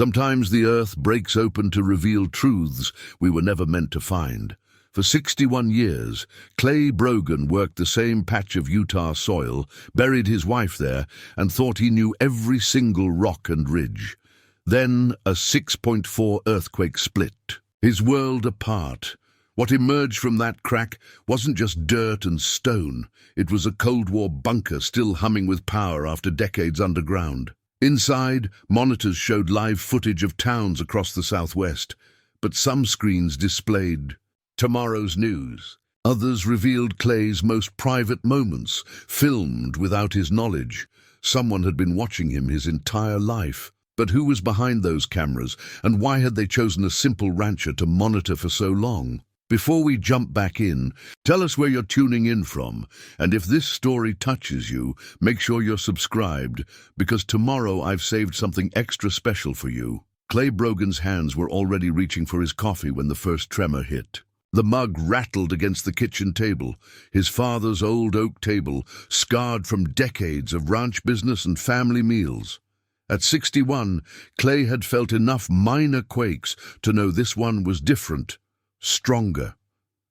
Sometimes the earth breaks open to reveal truths we were never meant to find. For 61 years, Clay Brogan worked the same patch of Utah soil, buried his wife there, and thought he knew every single rock and ridge. Then a 6.4 earthquake split his world apart. What emerged from that crack wasn't just dirt and stone. It was a Cold War bunker still humming with power after decades underground. Inside, monitors showed live footage of towns across the southwest, but some screens displayed tomorrow's news. Others revealed Clay's most private moments, filmed without his knowledge. Someone had been watching him his entire life. But who was behind those cameras, and why had they chosen a simple rancher to monitor for so long? Before we jump back in, tell us where you're tuning in from, and if this story touches you, make sure you're subscribed, because tomorrow I've saved something extra special for you. Clay Brogan's hands were already reaching for his coffee when the first tremor hit. The mug rattled against the kitchen table, his father's old oak table, scarred from decades of ranch business and family meals. At 61, Clay had felt enough minor quakes to know this one was different, stronger.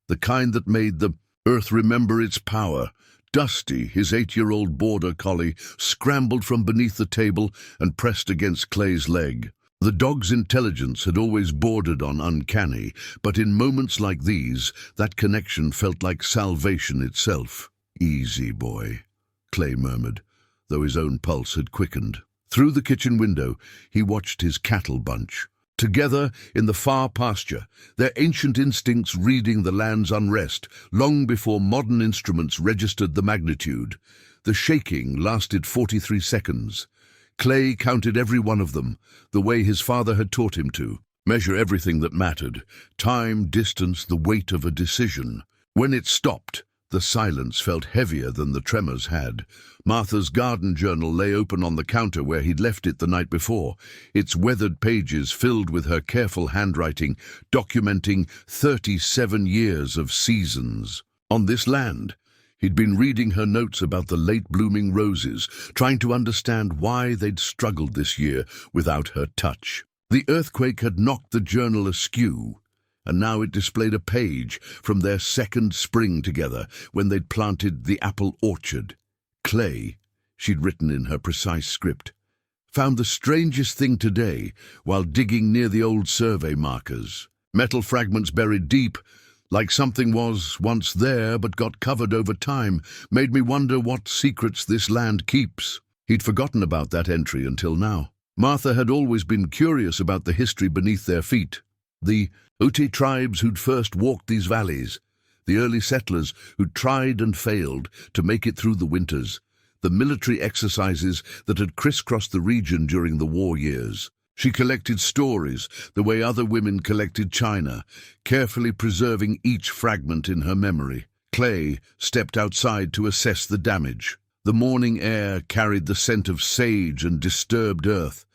The kind that made the earth remember its power. Dusty, his 8-year-old border collie, scrambled from beneath the table and pressed against Clay's leg. The dog's intelligence had always bordered on uncanny, but in moments like these, that connection felt like salvation itself. "Easy, boy," Clay murmured, though his own pulse had quickened. Through the kitchen window, he watched his cattle bunch. Together in the far pasture, their ancient instincts reading the land's unrest, long before modern instruments registered the magnitude. The shaking lasted 43 seconds. Clay counted every one of them, the way his father had taught him to. Measure everything that mattered: time, distance, the weight of a decision. When it stopped, the silence felt heavier than the tremors had. Martha's garden journal lay open on the counter where he'd left it the night before, its weathered pages filled with her careful handwriting, documenting 37 years of seasons. On this land, he'd been reading her notes about the late-blooming roses, trying to understand why they'd struggled this year without her touch. The earthquake had knocked the journal askew, and now it displayed a page from their second spring together when they'd planted the apple orchard. Clay, she'd written in her precise script, found the strangest thing today while digging near the old survey markers. Metal fragments buried deep, like something was once there but got covered over time, made me wonder what secrets this land keeps. He'd forgotten about that entry until now. Martha had always been curious about the history beneath their feet. The Ute tribes who'd first walked these valleys, the early settlers who'd tried and failed to make it through the winters, the military exercises that had crisscrossed the region during the war years. She collected stories the way other women collected china, carefully preserving each fragment in her memory. Clay stepped outside to assess the damage. The morning air carried the scent of sage and disturbed earth,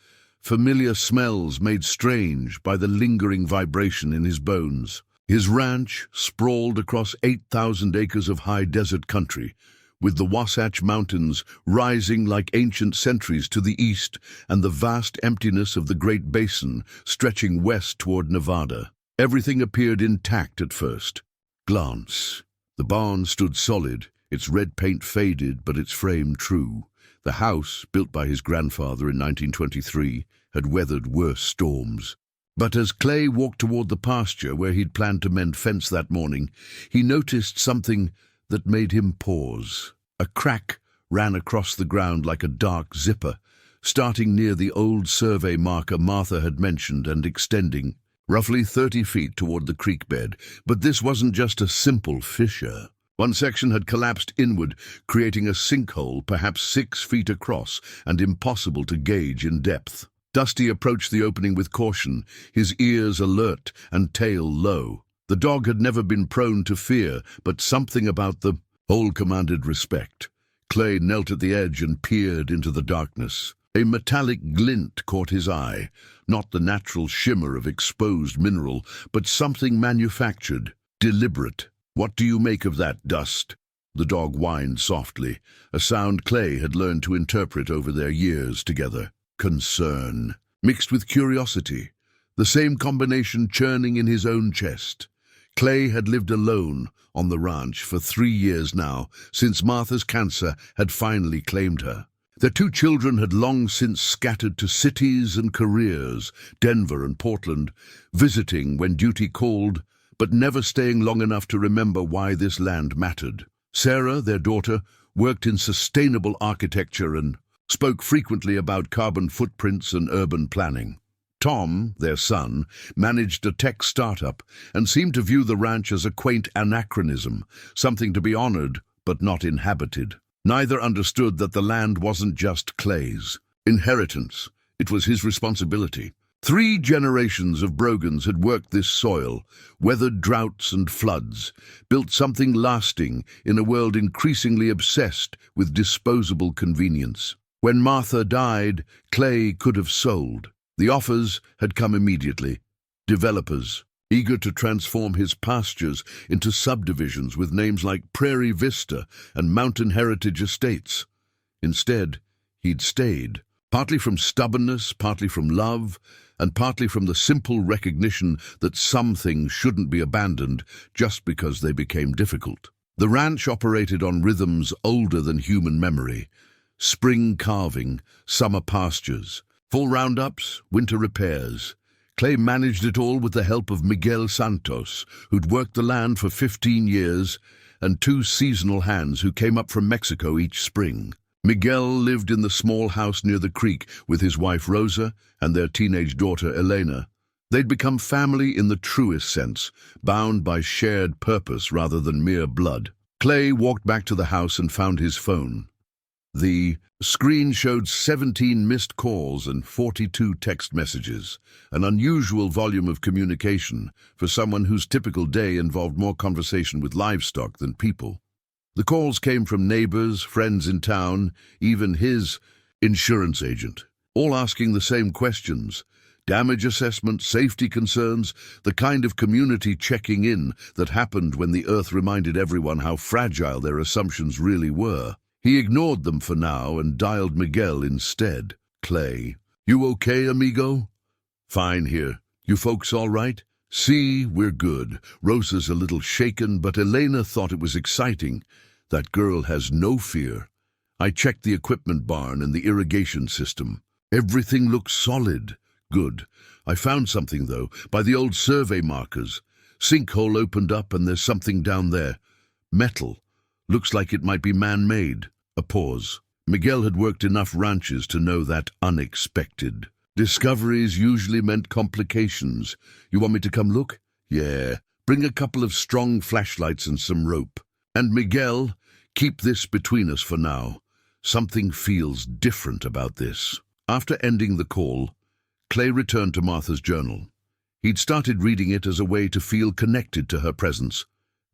familiar smells made strange by the lingering vibration in his bones. His ranch sprawled across 8,000 acres of high desert country, with the Wasatch Mountains rising like ancient sentries to the east and the vast emptiness of the Great Basin stretching west toward Nevada. Everything appeared intact at first glance. The barn stood solid, its red paint faded but its frame true. The house, built by his grandfather in 1923, had weathered worse storms. But as Clay walked toward the pasture where he'd planned to mend fence that morning, he noticed something that made him pause. A crack ran across the ground like a dark zipper, starting near the old survey marker Martha had mentioned and extending roughly 30 feet toward the creek bed. But this wasn't just a simple fissure. One section had collapsed inward, creating a sinkhole perhaps 6 feet across and impossible to gauge in depth. Dusty approached the opening with caution, his ears alert and tail low. The dog had never been prone to fear, but something about the hole commanded respect. Clay knelt at the edge and peered into the darkness. A metallic glint caught his eye, not the natural shimmer of exposed mineral, but something manufactured, deliberate. "What do you make of that, Dust?" The dog whined softly, a sound Clay had learned to interpret over their years together. "Concern." mixed with curiosity, the same combination churning in his own chest. Clay had lived alone on the ranch for 3 years now, since Martha's cancer had finally claimed her. Their 2 children had long since scattered to cities and careers, Denver and Portland, visiting when duty called, but never staying long enough to remember why this land mattered. Sarah, their daughter, worked in sustainable architecture and spoke frequently about carbon footprints and urban planning. Tom, their son, managed a tech startup and seemed to view the ranch as a quaint anachronism, something to be honored but not inhabited. Neither understood that the land wasn't just Clay's inheritance. It was his responsibility. 3 generations of Brogans had worked this soil, weathered droughts and floods, built something lasting in a world increasingly obsessed with disposable convenience. When Martha died, Clay could have sold. The offers had come immediately. Developers, eager to transform his pastures into subdivisions with names like Prairie Vista and Mountain Heritage Estates. Instead, he'd stayed, partly from stubbornness, partly from love, and partly from the simple recognition that some things shouldn't be abandoned just because they became difficult. The ranch operated on rhythms older than human memory: spring calving, summer pastures, fall roundups, winter repairs. Clay managed it all with the help of Miguel Santos, who'd worked the land for 15 years, and 2 seasonal hands who came up from Mexico each spring. Miguel lived in the small house near the creek with his wife Rosa and their teenage daughter Elena. They'd become family in the truest sense, bound by shared purpose rather than mere blood. Clay walked back to the house and found his phone. The screen showed 17 missed calls and 42 text messages, an unusual volume of communication for someone whose typical day involved more conversation with livestock than people. The calls came from neighbors, friends in town, even his insurance agent, all asking the same questions: damage assessment, safety concerns, the kind of community checking in that happened when the earth reminded everyone how fragile their assumptions really were. He ignored them for now and dialed Miguel instead. Clay: "You okay, amigo?" "Fine here. You folks all right?" "See, we're good." Rosa's a little shaken, but Elena thought it was exciting. "That girl has no fear." I checked the equipment barn and the irrigation system. Everything looks solid. Good. I found something, though, by the old survey markers. Sinkhole opened up and there's something down there. Metal. Looks like it might be man-made. A pause. Miguel had worked enough ranches to know that unexpected discoveries usually meant complications. "You want me to come look?" "Yeah. Bring a couple of strong flashlights and some rope. And Miguel, keep this between us for now. Something feels different about this." After ending the call, Clay returned to Martha's journal. He'd started reading it as a way to feel connected to her presence,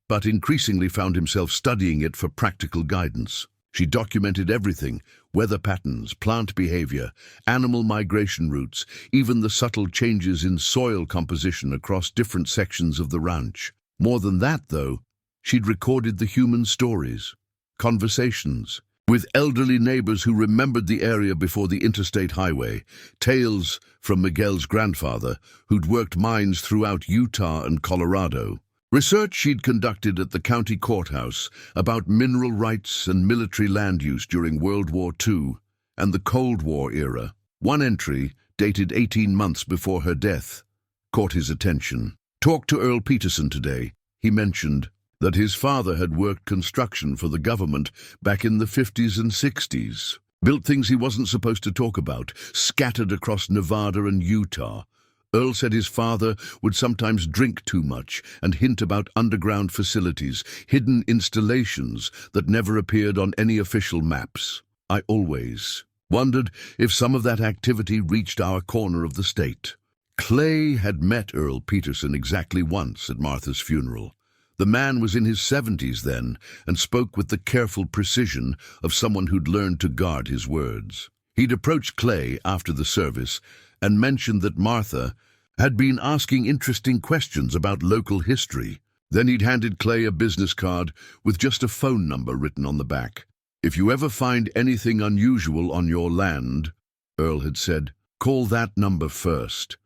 but increasingly found himself studying it for practical guidance. She documented everything: weather patterns, plant behavior, animal migration routes, even the subtle changes in soil composition across different sections of the ranch. More than that, though, she'd recorded the human stories, conversations with elderly neighbors who remembered the area before the interstate highway, tales from Miguel's grandfather, who'd worked mines throughout Utah and Colorado, research she'd conducted at the county courthouse about mineral rights and military land use during World War II and the Cold War era. One entry, dated 18 months before her death, caught his attention. "Talked to Earl Peterson today. He mentioned that his father had worked construction for the government back in the 50s and 60s. Built things he wasn't supposed to talk about, scattered across Nevada and Utah. Earl said his father would sometimes drink too much and hint about underground facilities, hidden installations that never appeared on any official maps. I always wondered if some of that activity reached our corner of the state." Clay had met Earl Peterson exactly once at Martha's funeral. The man was in his 70s then and spoke with the careful precision of someone who'd learned to guard his words. He'd approached Clay after the service and mentioned that Martha had been asking interesting questions about local history. Then he'd handed Clay a business card with just a phone number written on the back. "If you ever find anything unusual on your land," Earl had said, Call that number first,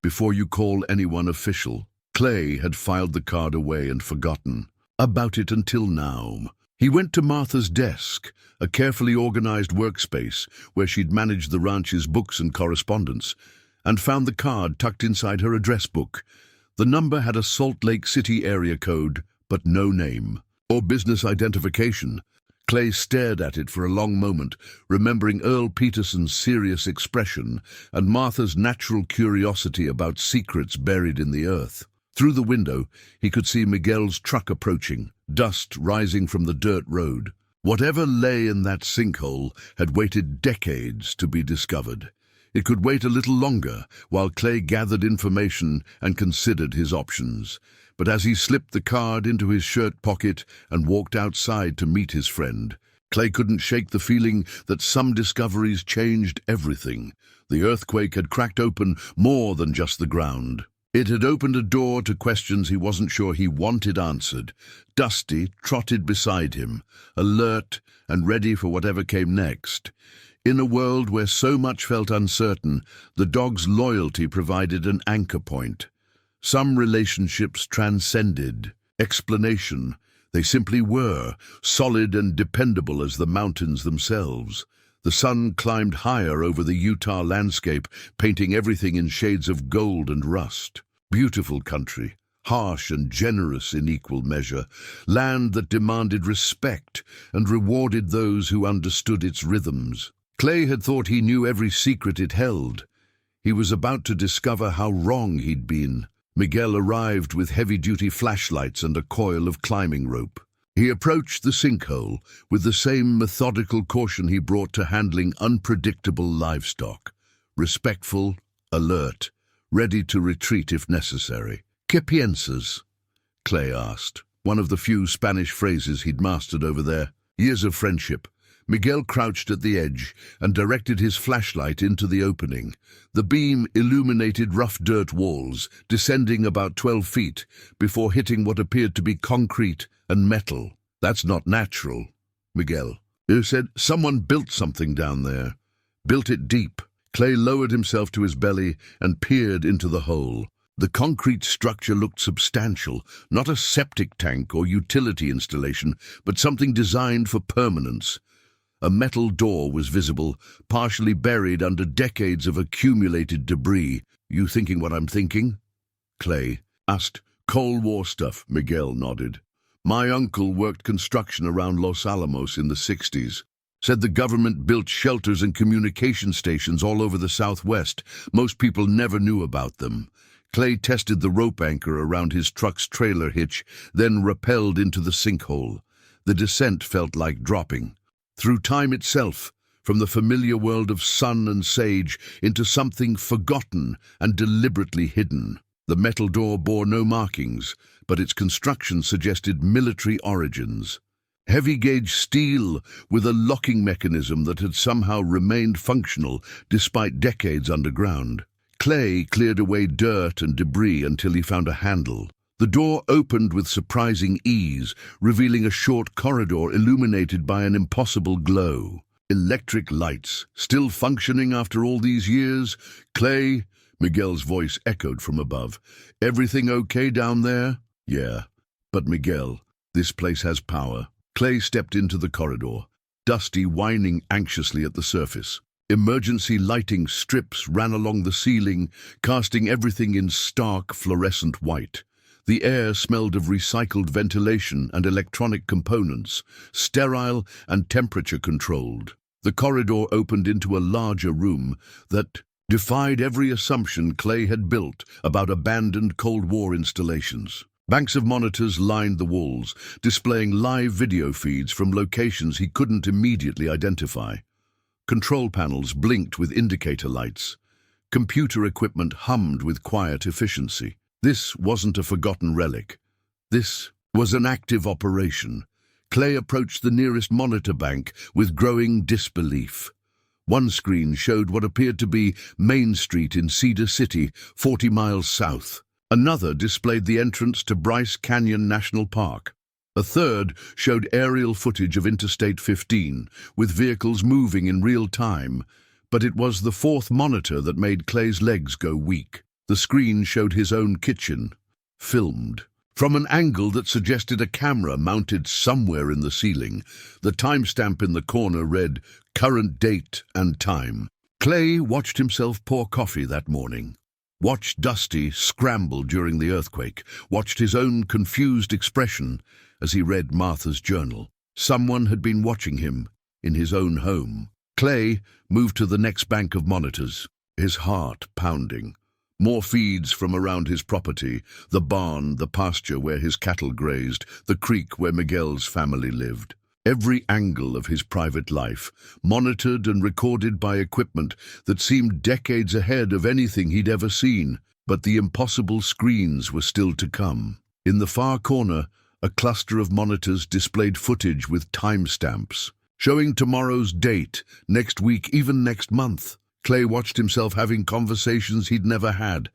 before you call anyone official. Clay had filed the card away and forgotten about it until now. He went to Martha's desk, a carefully organized workspace where she'd managed the ranch's books and correspondence, and found the card tucked inside her address book. The number had a Salt Lake City area code, but no name or business identification. Clay stared at it for a long moment, remembering Earl Peterson's serious expression and Martha's natural curiosity about secrets buried in the earth. Through the window, he could see Miguel's truck approaching, dust rising from the dirt road. Whatever lay in that sinkhole had waited decades to be discovered. It could wait a little longer while Clay gathered information and considered his options. But as he slipped the card into his shirt pocket and walked outside to meet his friend, Clay couldn't shake the feeling that some discoveries changed everything. The earthquake had cracked open more than just the ground. It had opened a door to questions he wasn't sure he wanted answered. Dusty trotted beside him, alert and ready for whatever came next. In a world where so much felt uncertain, the dog's loyalty provided an anchor point. Some relationships transcended explanation. They simply were, solid and dependable as the mountains themselves. The sun climbed higher over the Utah landscape, painting everything in shades of gold and rust. Beautiful country, harsh and generous in equal measure, land that demanded respect and rewarded those who understood its rhythms. Clay had thought he knew every secret it held. He was about to discover how wrong he'd been. Miguel arrived with heavy-duty flashlights and a coil of climbing rope. He approached the sinkhole with the same methodical caution he brought to handling unpredictable livestock. Respectful, alert, ready to retreat if necessary. "¿Qué piensas?" Clay asked, one of the few Spanish phrases he'd mastered over there. Years of friendship. Miguel crouched at the edge and directed his flashlight into the opening. The beam illuminated rough dirt walls, descending about 12 feet, before hitting what appeared to be concrete and metal. "That's not natural, Miguel." "You said someone built something down there. Built it deep." Clay lowered himself to his belly and peered into the hole. The concrete structure looked substantial, not a septic tank or utility installation, but something designed for permanence. A metal door was visible, partially buried under decades of accumulated debris. "You thinking what I'm thinking?" Clay asked. "Cold War stuff," Miguel nodded. "My uncle worked construction around Los Alamos in the 60s. Said the government built shelters and communication stations all over the Southwest. Most people never knew about them." Clay tested the rope anchor around his truck's trailer hitch, then rappelled into the sinkhole. The descent felt like dropping through time itself, from the familiar world of sun and sage into something forgotten and deliberately hidden. The metal door bore no markings, but its construction suggested military origins. Heavy-gauge steel with a locking mechanism that had somehow remained functional despite decades underground. Clay cleared away dirt and debris until he found a handle. The door opened with surprising ease, revealing a short corridor illuminated by an impossible glow. Electric lights, still functioning after all these years? "Clay," Miguel's voice echoed from above. "Everything okay down there?" "Yeah, but Miguel, this place has power." Clay stepped into the corridor, Dusty whining anxiously at the surface. Emergency lighting strips ran along the ceiling, casting everything in stark fluorescent white. The air smelled of recycled ventilation and electronic components, sterile and temperature-controlled. The corridor opened into a larger room that defied every assumption Clay had built about abandoned Cold War installations. Banks of monitors lined the walls, displaying live video feeds from locations he couldn't immediately identify. Control panels blinked with indicator lights. Computer equipment hummed with quiet efficiency. This wasn't a forgotten relic. This was an active operation. Clay approached the nearest monitor bank with growing disbelief. One screen showed what appeared to be Main Street in Cedar City, 40 miles south. Another displayed the entrance to Bryce Canyon National Park. A third showed aerial footage of Interstate 15, with vehicles moving in real time. But it was the fourth monitor that made Clay's legs go weak. The screen showed his own kitchen, filmed. From an angle that suggested a camera mounted somewhere in the ceiling, the timestamp in the corner read, "Current date and time." Clay watched himself pour coffee that morning, watched Dusty scramble during the earthquake, watched his own confused expression as he read Martha's journal. Someone had been watching him in his own home. Clay moved to the next bank of monitors, his heart pounding. More feeds from around his property, the barn, the pasture where his cattle grazed, the creek where Miguel's family lived. Every angle of his private life, monitored and recorded by equipment that seemed decades ahead of anything he'd ever seen. But the impossible screens were still to come. In the far corner, a cluster of monitors displayed footage with timestamps, showing tomorrow's date, next week, even next month. Clay watched himself having conversations he'd never had,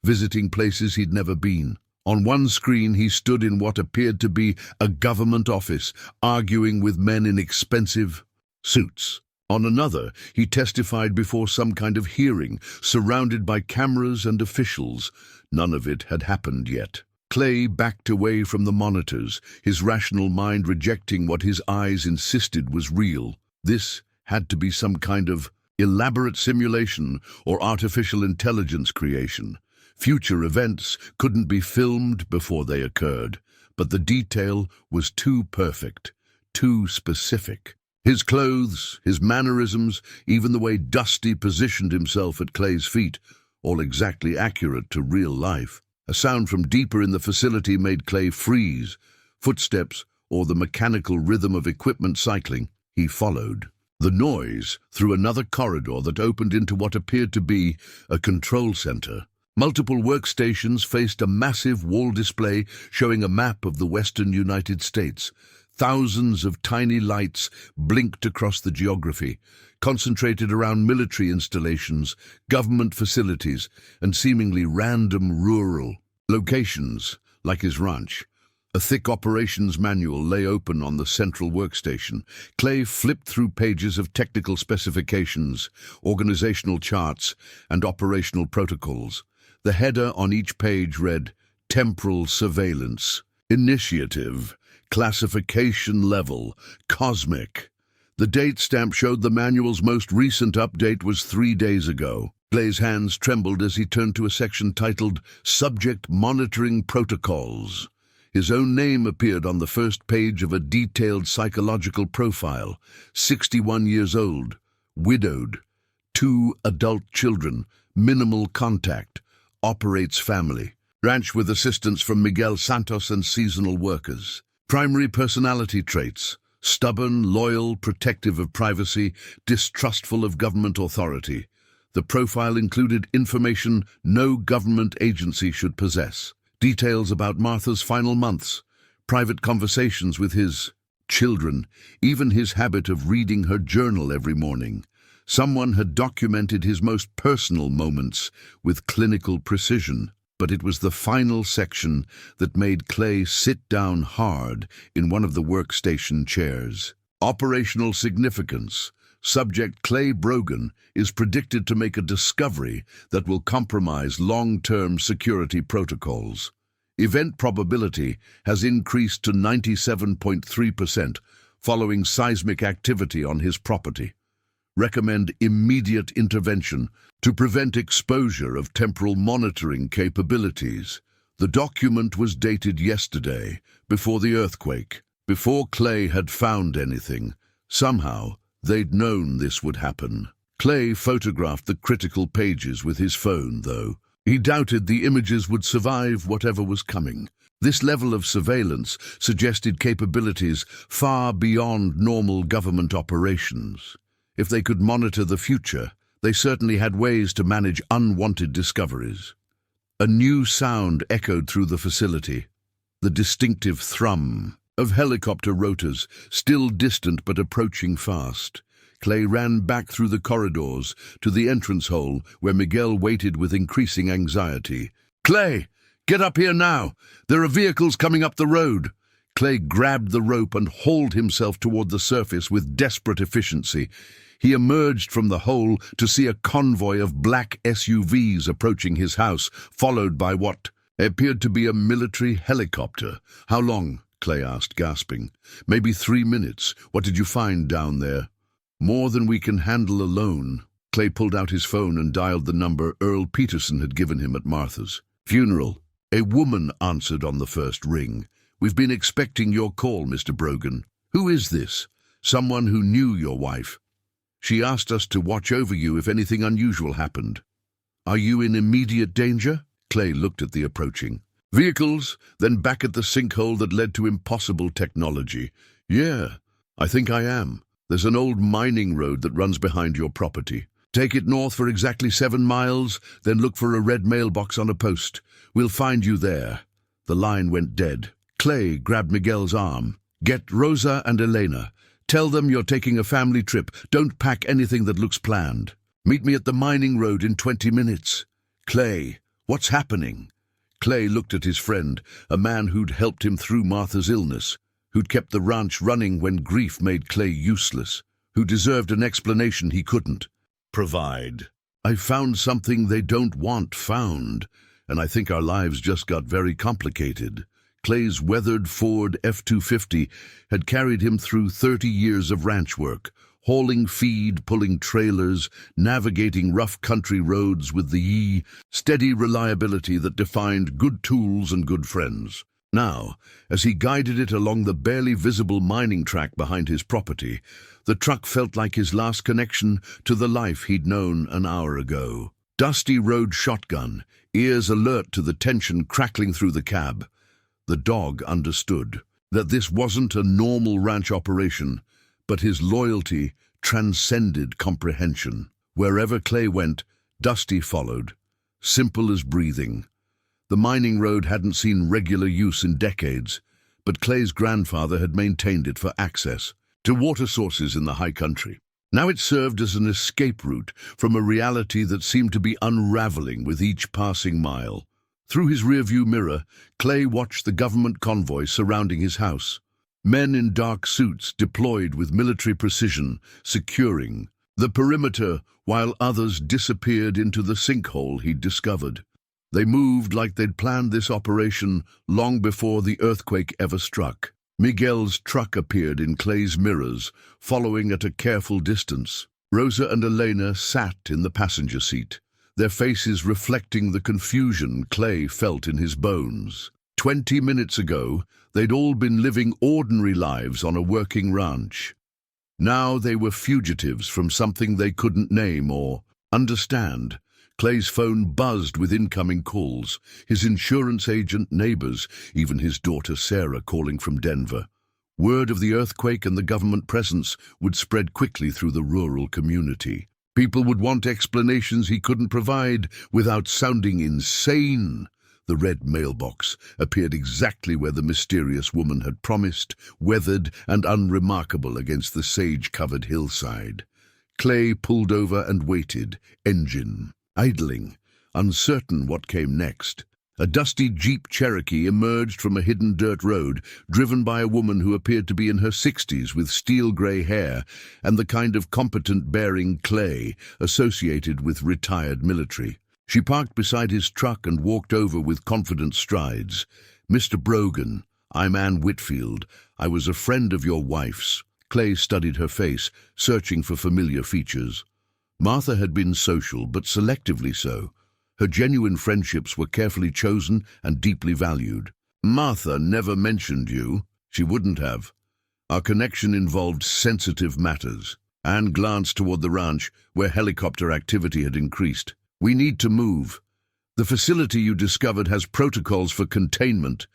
visiting places he'd never been. On one screen, he stood in what appeared to be a government office, arguing with men in expensive suits. On another, he testified before some kind of hearing, surrounded by cameras and officials. None of it had happened yet. Clay backed away from the monitors, his rational mind rejecting what his eyes insisted was real. This had to be some kind of elaborate simulation or artificial intelligence creation. Future events couldn't be filmed before they occurred, but the detail was too perfect, too specific. His clothes, his mannerisms, even the way Dusty positioned himself at Clay's feet, all exactly accurate to real life. A sound from deeper in the facility made Clay freeze. Footsteps, or the mechanical rhythm of equipment cycling. He followed. The noise through another corridor that opened into what appeared to be a control center. Multiple workstations faced a massive wall display showing a map of the western United States. Thousands of tiny lights blinked across the geography, concentrated around military installations, government facilities, and seemingly random rural locations, like his ranch. A thick operations manual lay open on the central workstation. Clay flipped through pages of technical specifications, organizational charts, and operational protocols. The header on each page read, "Temporal Surveillance, Initiative, Classification Level, Cosmic." The date stamp showed the manual's most recent update was 3 days ago. Clay's hands trembled as he turned to a section titled, "Subject Monitoring Protocols." His own name appeared on the first page of a detailed psychological profile. 61 years old, widowed, 2 adult children, minimal contact, operates family, ranch with assistance from Miguel Santos and seasonal workers. Primary personality traits: stubborn, loyal, protective of privacy, distrustful of government authority. The profile included information no government agency should possess. Details about Martha's final months, private conversations with his children, even his habit of reading her journal every morning. Someone had documented his most personal moments with clinical precision, but it was the final section that made Clay sit down hard in one of the workstation chairs. Operational significance. Subject Clay Brogan is predicted to make a discovery that will compromise long-term security protocols. Event probability has increased to 97.3% following seismic activity on his property. Recommend immediate intervention to prevent exposure of temporal monitoring capabilities. The document was dated yesterday, before the earthquake, before Clay had found anything. Somehow, they'd known this would happen. Clay photographed the critical pages with his phone, though. He doubted the images would survive whatever was coming. This level of surveillance suggested capabilities far beyond normal government operations. If they could monitor the future, they certainly had ways to manage unwanted discoveries. A new sound echoed through the facility, the distinctive thrum of helicopter rotors, still distant but approaching fast. Clay ran back through the corridors to the entrance hole where Miguel waited with increasing anxiety. "Clay, get up here now! There are vehicles coming up the road!" Clay grabbed the rope and hauled himself toward the surface with desperate efficiency. He emerged from the hole to see a convoy of black SUVs approaching his house, followed by what appeared to be a military helicopter. "How long?" Clay asked, gasping. "Maybe 3 minutes. What did you find down there?" "More than we can handle alone." Clay pulled out his phone and dialed the number Earl Peterson had given him at Martha's. "Funeral." A woman answered on the first ring. "We've been expecting your call, Mr. Brogan." "Who is this?" "Someone who knew your wife. She asked us to watch over you if anything unusual happened." "Are you in immediate danger?" Clay looked at the approaching vehicles, then back at the sinkhole that led to impossible technology. "Yeah, I think I am. There's an old mining road that runs behind your property. Take it north for exactly 7 miles, then look for a red mailbox on a post. We'll find you there." The line went dead. Clay grabbed Miguel's arm. "Get Rosa and Elena. Tell them you're taking a family trip. Don't pack anything that looks planned. Meet me at the mining road in 20 minutes. "Clay, what's happening?" Clay looked at his friend, a man who'd helped him through Martha's illness, who'd kept the ranch running when grief made Clay useless, who deserved an explanation he couldn't provide. "I found something they don't want found, and I think our lives just got very complicated." Clay's weathered Ford F-250 had carried him through 30 years of ranch work, hauling feed, pulling trailers, navigating rough country roads with the steady reliability that defined good tools and good friends. Now, as he guided it along the barely visible mining track behind his property, the truck felt like his last connection to the life he'd known an hour ago. Dusty rode shotgun, ears alert to the tension crackling through the cab. The dog understood that this wasn't a normal ranch operation, but his loyalty transcended comprehension. Wherever Clay went, Dusty followed, simple as breathing. The mining road hadn't seen regular use in decades, but Clay's grandfather had maintained it for access to water sources in the high country. Now it served as an escape route from a reality that seemed to be unraveling with each passing mile. Through his rearview mirror, Clay watched the government convoy surrounding his house. Men in dark suits deployed with military precision, securing the perimeter while others disappeared into the sinkhole he'd discovered. They moved like they'd planned this operation long before the earthquake ever struck. Miguel's truck appeared in Clay's mirrors, following at a careful distance. Rosa and Elena sat in the passenger seat, their faces reflecting the confusion Clay felt in his bones. 20 minutes ago, they'd all been living ordinary lives on a working ranch. Now they were fugitives from something they couldn't name or understand. Clay's phone buzzed with incoming calls, his insurance agent, neighbors, even his daughter Sarah calling from Denver. Word of the earthquake and the government presence would spread quickly through the rural community. People would want explanations he couldn't provide without sounding insane. The red mailbox appeared exactly where the mysterious woman had promised, weathered and unremarkable against the sage-covered hillside. Clay pulled over and waited, engine idling, uncertain what came next. A dusty Jeep Cherokee emerged from a hidden dirt road, driven by a woman who appeared to be in her 60s with steel-gray hair and the kind of competent bearing Clay associated with retired military. She parked beside his truck and walked over with confident strides. "Mr. Brogan, I'm Ann Whitfield. I was a friend of your wife's." Clay studied her face, searching for familiar features. Martha had been social, but selectively so. Her genuine friendships were carefully chosen and deeply valued. "Martha never mentioned you." "She wouldn't have. Our connection involved sensitive matters." Anne glanced toward the ranch, where helicopter activity had increased. "We need to move. The facility you discovered has protocols for containment,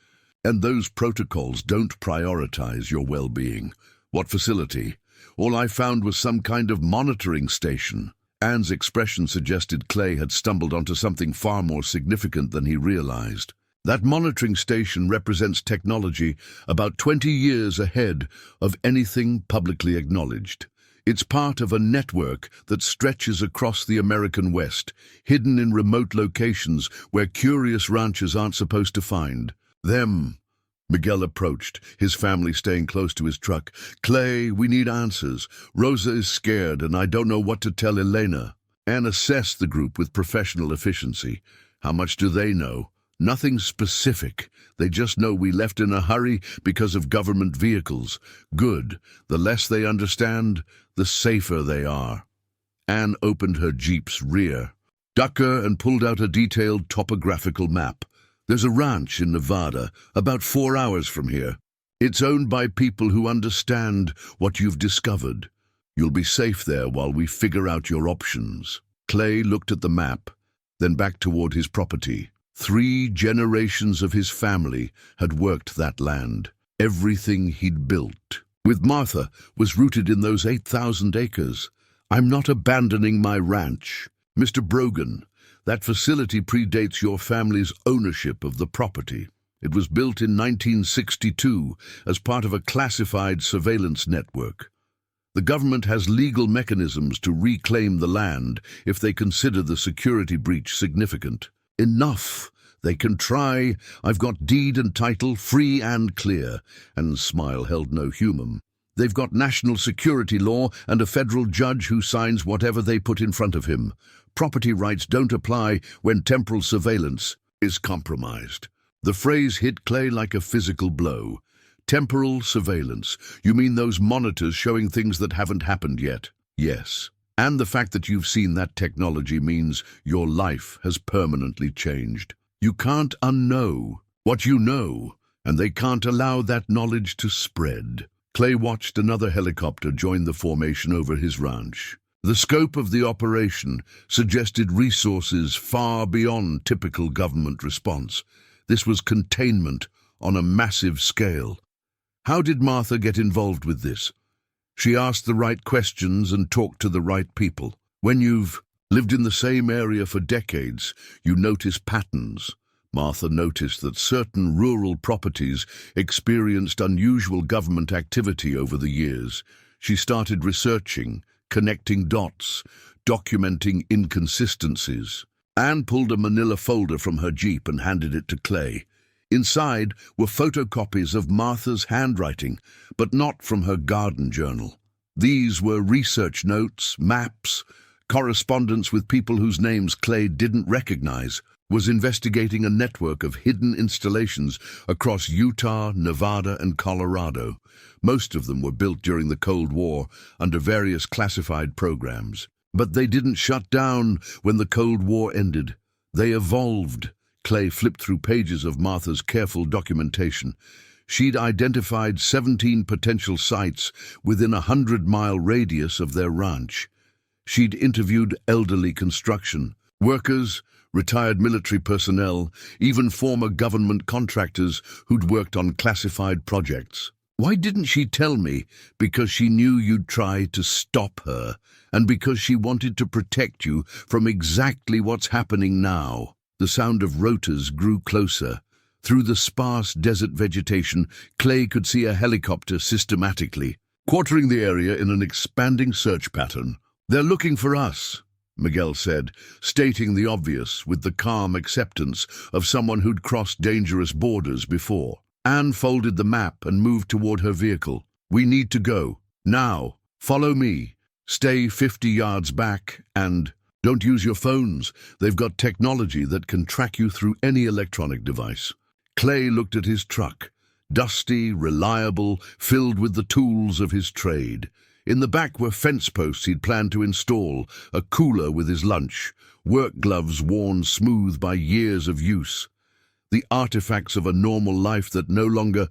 and those protocols don't prioritize your well-being." "What facility?" "All I found was some kind of monitoring station." Anne's expression suggested Clay had stumbled onto something far more significant than he realized. "That monitoring station represents technology about 20 years ahead of anything publicly acknowledged. It's part of a network that stretches across the American West, hidden in remote locations where curious ranchers aren't supposed to find them." Miguel approached, his family staying close to his truck. "Clay, we need answers. Rosa is scared, and I don't know what to tell Elena." Anne assessed the group with professional efficiency. How much do they know? Nothing specific. They just know we left in a hurry because of government vehicles. Good. The less they understand, the safer they are. Anne opened her jeep's rear ducker and pulled out a detailed topographical map. "There's a ranch in Nevada, about 4 hours from here. It's owned by people who understand what you've discovered. You'll be safe there while we figure out your options." Clay looked at the map, then back toward his property. 3 generations of his family had worked that land. Everything he'd built, with Martha, was rooted in those 8,000 acres. "I'm not abandoning my ranch. Mr. Brogan, that facility predates your family's ownership of the property. It was built in 1962 as part of a classified surveillance network. The government has legal mechanisms to reclaim the land if they consider the security breach significant. Enough. They can try. I've got deed and title, free and clear." And Smile held no humor. "They've got national security law and a federal judge who signs whatever they put in front of him. Property rights don't apply when temporal surveillance is compromised." The phrase hit Clay like a physical blow. Temporal surveillance. You mean those monitors showing things that haven't happened yet? Yes. And the fact that you've seen that technology means your life has permanently changed. You can't unknow what you know, and they can't allow that knowledge to spread. Clay watched another helicopter join the formation over his ranch. The scope of the operation suggested resources far beyond typical government response. This was containment on a massive scale. How did Martha get involved with this? She asked the right questions and talked to the right people. When you've lived in the same area for decades, you notice patterns. Martha noticed that certain rural properties experienced unusual government activity over the years. She started researching, connecting dots, documenting inconsistencies. Anne pulled a manila folder from her jeep and handed it to Clay. Inside were photocopies of Martha's handwriting, but not from her garden journal. These were research notes, maps, correspondence with people whose names Clay didn't recognize. Was investigating a network of hidden installations across Utah, Nevada, and Colorado. Most of them were built during the Cold War under various classified programs. But they didn't shut down when the Cold War ended. They evolved. Clay flipped through pages of Martha's careful documentation. She'd identified 17 potential sites within a 100-mile radius of their ranch. She'd interviewed elderly construction workers, retired military personnel, even former government contractors who'd worked on classified projects. Why didn't she tell me? Because she knew you'd try to stop her, and because she wanted to protect you from exactly what's happening now. The sound of rotors grew closer. Through the sparse desert vegetation, Clay could see a helicopter systematically, quartering the area in an expanding search pattern. "They're looking for us," Miguel said, stating the obvious with the calm acceptance of someone who'd crossed dangerous borders before. Anne folded the map and moved toward her vehicle. "We need to go. Now. Follow me. Stay 50 yards back and don't use your phones. They've got technology that can track you through any electronic device." Clay looked at his truck. Dusty, reliable, filled with the tools of his trade. In the back were fence posts he'd planned to install, a cooler with his lunch, work gloves worn smooth by years of use. The artifacts of a normal life that no longer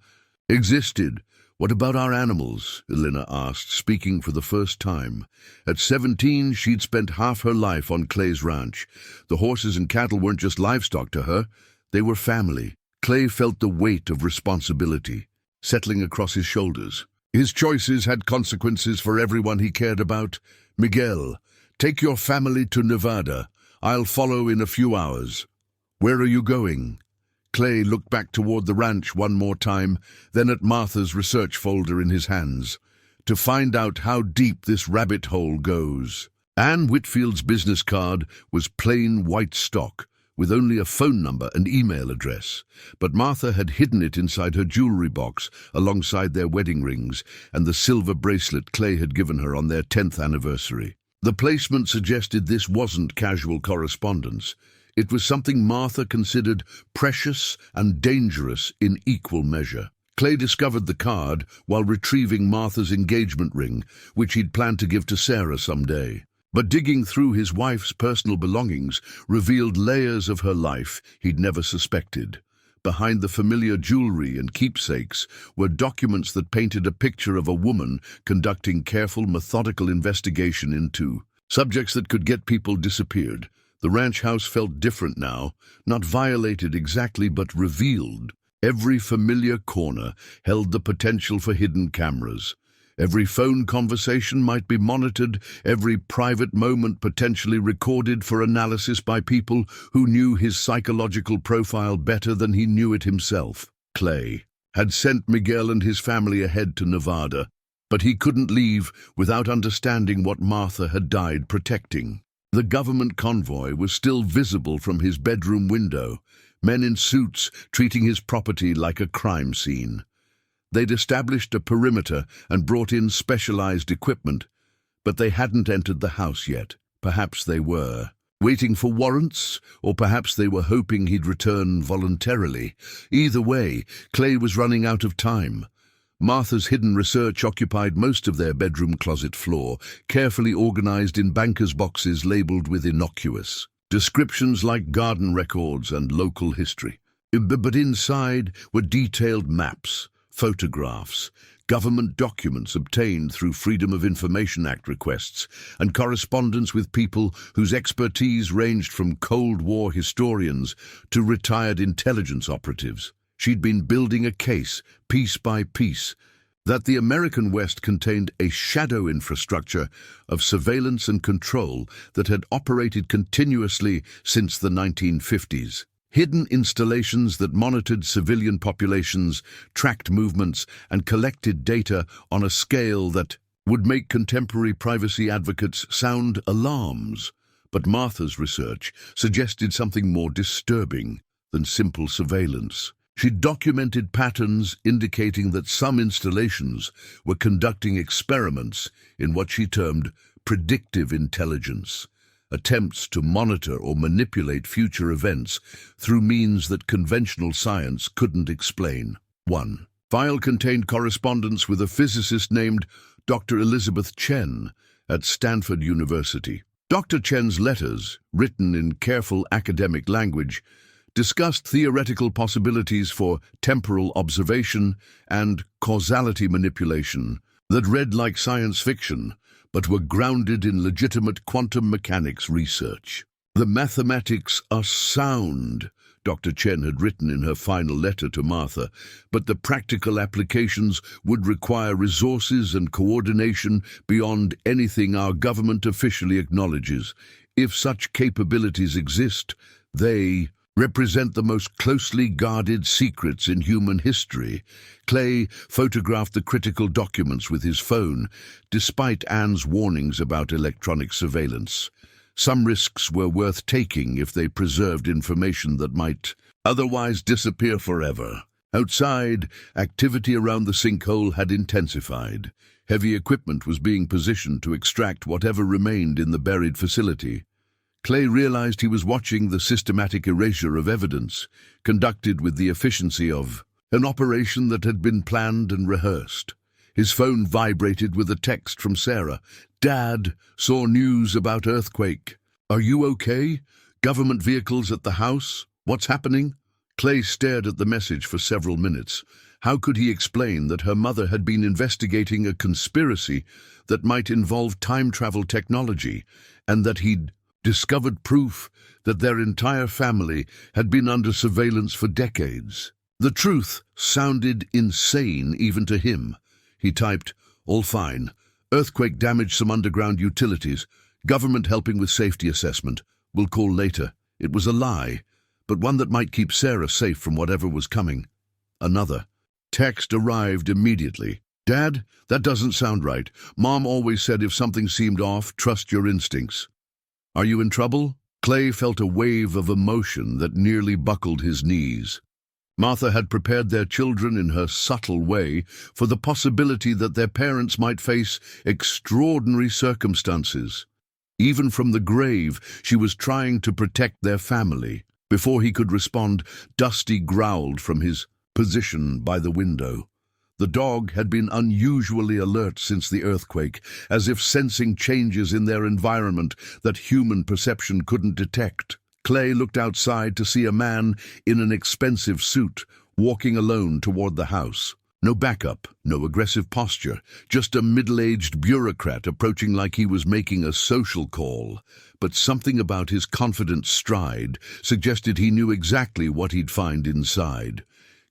existed. "What about our animals?" Elena asked, speaking for the first time. At 17, she'd spent half her life on Clay's ranch. The horses and cattle weren't just livestock to her, they were family. Clay felt the weight of responsibility settling across his shoulders. His choices had consequences for everyone he cared about. "Miguel, take your family to Nevada. I'll follow in a few hours." "Where are you going?" Clay looked back toward the ranch one more time, then at Martha's research folder in his hands. "To find out how deep this rabbit hole goes." Anne Whitfield's business card was plain white stock, with only a phone number and email address. But Martha had hidden it inside her jewelry box, alongside their wedding rings and the silver bracelet Clay had given her on their 10th anniversary. The placement suggested this wasn't casual correspondence. It was something Martha considered precious and dangerous in equal measure. Clay discovered the card while retrieving Martha's engagement ring, which he'd planned to give to Sarah someday. But digging through his wife's personal belongings revealed layers of her life he'd never suspected. Behind the familiar jewelry and keepsakes were documents that painted a picture of a woman conducting careful, methodical investigation into subjects that could get people disappeared. The ranch house felt different now, not violated exactly, but revealed. Every familiar corner held the potential for hidden cameras. Every phone conversation might be monitored, every private moment potentially recorded for analysis by people who knew his psychological profile better than he knew it himself. Clay had sent Miguel and his family ahead to Nevada, but he couldn't leave without understanding what Martha had died protecting. The government convoy was still visible from his bedroom window, men in suits treating his property like a crime scene. They'd established a perimeter and brought in specialized equipment, but they hadn't entered the house yet. Perhaps they were waiting for warrants, or perhaps they were hoping he'd return voluntarily. Either way, Clay was running out of time. Martha's hidden research occupied most of their bedroom closet floor, carefully organized in banker's boxes labeled with innocuous descriptions like garden records and local history. But inside were detailed maps, photographs, government documents obtained through Freedom of Information Act requests, and correspondence with people whose expertise ranged from Cold War historians to retired intelligence operatives. She'd been building a case, piece by piece, that the American West contained a shadow infrastructure of surveillance and control that had operated continuously since the 1950s. Hidden installations that monitored civilian populations, tracked movements, and collected data on a scale that would make contemporary privacy advocates sound alarms. But Martha's research suggested something more disturbing than simple surveillance. She documented patterns indicating that some installations were conducting experiments in what she termed predictive intelligence, attempts to monitor or manipulate future events through means that conventional science couldn't explain. 1. File contained correspondence with a physicist named Dr. Elizabeth Chen at Stanford University. Dr. Chen's letters, written in careful academic language, discussed theoretical possibilities for temporal observation and causality manipulation that read like science fiction, but were grounded in legitimate quantum mechanics research. The mathematics are sound, Dr. Chen had written in her final letter to Martha, but the practical applications would require resources and coordination beyond anything our government officially acknowledges. If such capabilities exist, they represent the most closely guarded secrets in human history. Clay photographed the critical documents with his phone, despite Anne's warnings about electronic surveillance. Some risks were worth taking if they preserved information that might otherwise disappear forever. Outside, activity around the sinkhole had intensified. Heavy equipment was being positioned to extract whatever remained in the buried facility. Clay realized he was watching the systematic erasure of evidence, conducted with the efficiency of an operation that had been planned and rehearsed. His phone vibrated with a text from Sarah. "Dad, saw news about earthquake. Are you okay? Government vehicles at the house? What's happening?" Clay stared at the message for several minutes. How could he explain that her mother had been investigating a conspiracy that might involve time travel technology, and that he'd discovered proof that their entire family had been under surveillance for decades? The truth sounded insane even to him. He typed, "All fine. Earthquake damaged some underground utilities. Government helping with safety assessment. We'll call later." It was a lie, but one that might keep Sarah safe from whatever was coming. Another text arrived immediately. "Dad, that doesn't sound right. Mom always said if something seemed off, trust your instincts. Are you in trouble? Clay felt a wave of emotion that nearly buckled his knees. Martha had prepared their children in her subtle way for the possibility that their parents might face extraordinary circumstances. Even from the grave, she was trying to protect their family. Before he could respond, Dusty growled from his position by the window. The dog had been unusually alert since the earthquake, as if sensing changes in their environment that human perception couldn't detect. Clay looked outside to see a man in an expensive suit, walking alone toward the house. No backup, no aggressive posture, just a middle-aged bureaucrat approaching like he was making a social call. But something about his confident stride suggested he knew exactly what he'd find inside.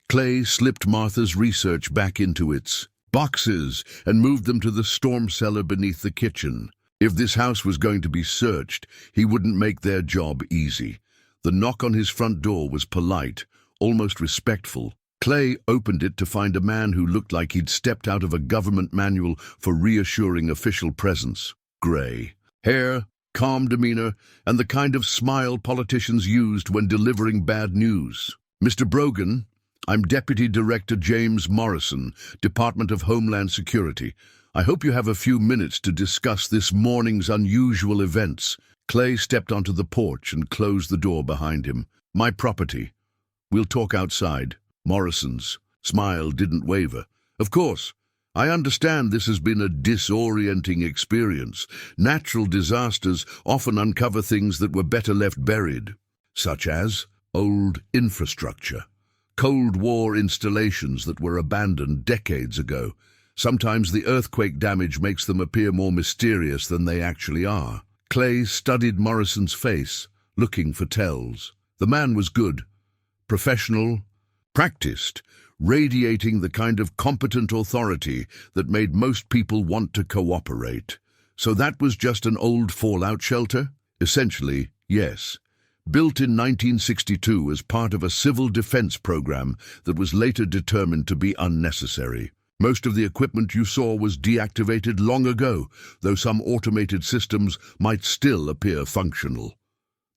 Clay slipped Martha's research back into its boxes and moved them to the storm cellar beneath the kitchen. If this house was going to be searched, he wouldn't make their job easy. The knock on his front door was polite, almost respectful. Clay opened it to find a man who looked like he'd stepped out of a government manual for reassuring official presence. Gray hair, calm demeanor, and the kind of smile politicians used when delivering bad news. "Mr. Brogan, I'm Deputy Director James Morrison, Department of Homeland Security. I hope you have a few minutes to discuss this morning's unusual events." Clay stepped onto the porch and closed the door behind him. "My property. We'll talk outside." Morrison's smile didn't waver. "Of course. I understand this has been a disorienting experience. Natural disasters often uncover things that were better left buried, such as old infrastructure, Cold War installations that were abandoned decades ago. Sometimes the earthquake damage makes them appear more mysterious than they actually are." Clay studied Morrison's face, looking for tells. The man was good, professional, practiced, radiating the kind of competent authority that made most people want to cooperate. So that was just an old fallout shelter? Essentially, yes. Built in 1962 as part of a civil defense program that was later determined to be unnecessary. Most of the equipment you saw was deactivated long ago, though some automated systems might still appear functional.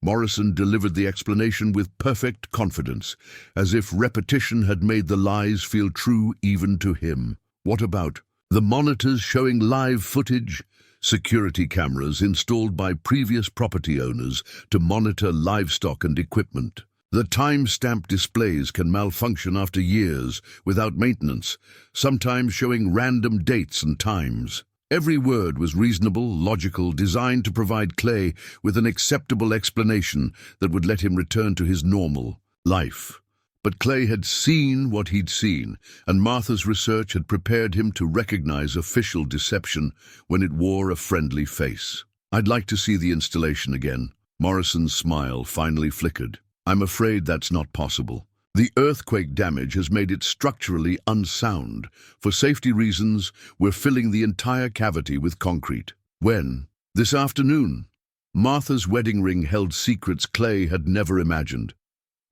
Morrison delivered the explanation with perfect confidence, as if repetition had made the lies feel true even to him. What about the monitors showing live footage? Security cameras installed by previous property owners to monitor livestock and equipment. The time-stamp displays can malfunction after years without maintenance, sometimes showing random dates and times. Every word was reasonable, logical, designed to provide Clay with an acceptable explanation that would let him return to his normal life. But Clay had seen what he'd seen, and Martha's research had prepared him to recognize official deception when it wore a friendly face. "I'd like to see the installation again." Morrison's smile finally flickered. "I'm afraid that's not possible. The earthquake damage has made it structurally unsound. For safety reasons, we're filling the entire cavity with concrete." "When?" "This afternoon." Martha's wedding ring held secrets Clay had never imagined.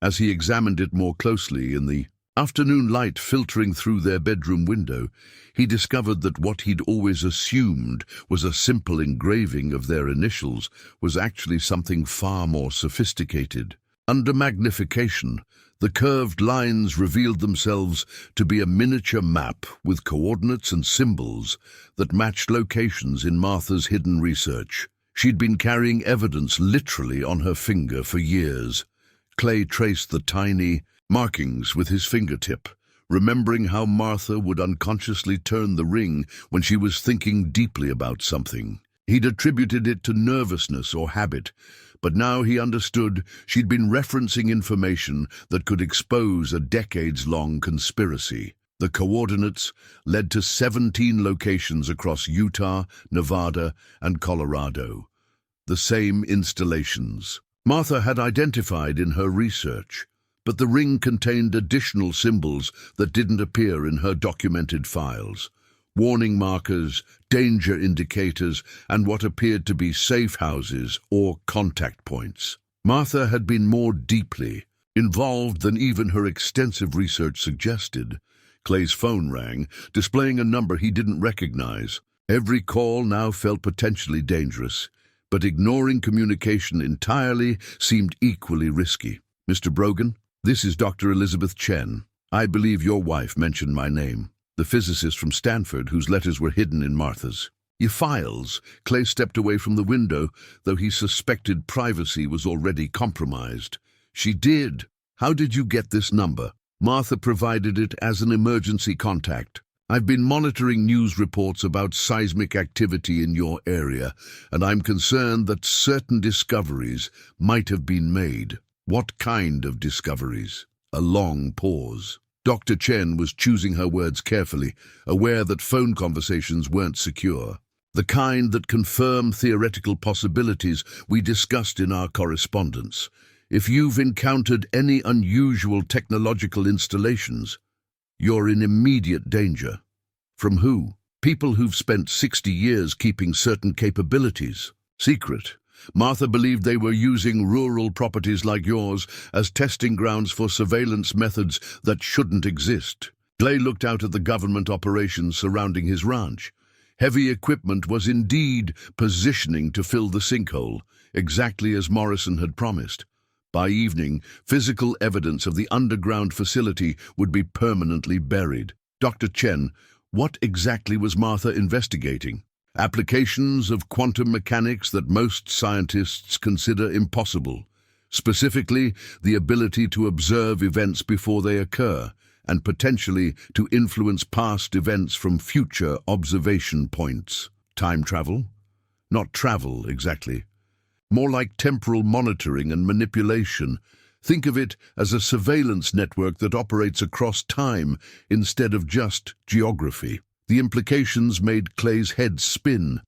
As he examined it more closely in the afternoon light filtering through their bedroom window, he discovered that what he'd always assumed was a simple engraving of their initials was actually something far more sophisticated. Under magnification, the curved lines revealed themselves to be a miniature map with coordinates and symbols that matched locations in Martha's hidden research. She'd been carrying evidence literally on her finger for years. Clay traced the tiny markings with his fingertip, remembering how Martha would unconsciously turn the ring when she was thinking deeply about something. He'd attributed it to nervousness or habit, but now he understood she'd been referencing information that could expose a decades-long conspiracy. The coordinates led to 17 locations across Utah, Nevada, and Colorado. The same installations Martha had identified in her research, but the ring contained additional symbols that didn't appear in her documented files. Warning markers, danger indicators, and what appeared to be safe houses or contact points. Martha had been more deeply involved than even her extensive research suggested. Clay's phone rang, displaying a number he didn't recognize. Every call now felt potentially dangerous. but ignoring communication entirely seemed equally risky. "Mr. Brogan, this is Dr. Elizabeth Chen. I believe your wife mentioned my name, the physicist from Stanford whose letters were hidden in Martha's." "Your files." Clay stepped away from the window, though he suspected privacy was already compromised. "She did. How did you get this number?" "Martha provided it as an emergency contact. I've been monitoring news reports about seismic activity in your area, and I'm concerned that certain discoveries might have been made." "What kind of discoveries?" A long pause. Dr. Chen was choosing her words carefully, aware that phone conversations weren't secure. "The kind that confirm theoretical possibilities we discussed in our correspondence. If you've encountered any unusual technological installations, you're in immediate danger." "From who?" "People who've spent 60 years keeping certain capabilities secret. Martha believed they were using rural properties like yours as testing grounds for surveillance methods that shouldn't exist." Clay looked out at the government operations surrounding his ranch. Heavy equipment was indeed positioning to fill the sinkhole, exactly as Morrison had promised. By evening, physical evidence of the underground facility would be permanently buried. "Dr. Chen, what exactly was Martha investigating?" "Applications of quantum mechanics that most scientists consider impossible. Specifically, the ability to observe events before they occur, and potentially to influence past events from future observation points." "Time travel?" "Not travel, exactly. More like temporal monitoring and manipulation. Think of it as a surveillance network that operates across time instead of just geography." The implications made Clay's head spin.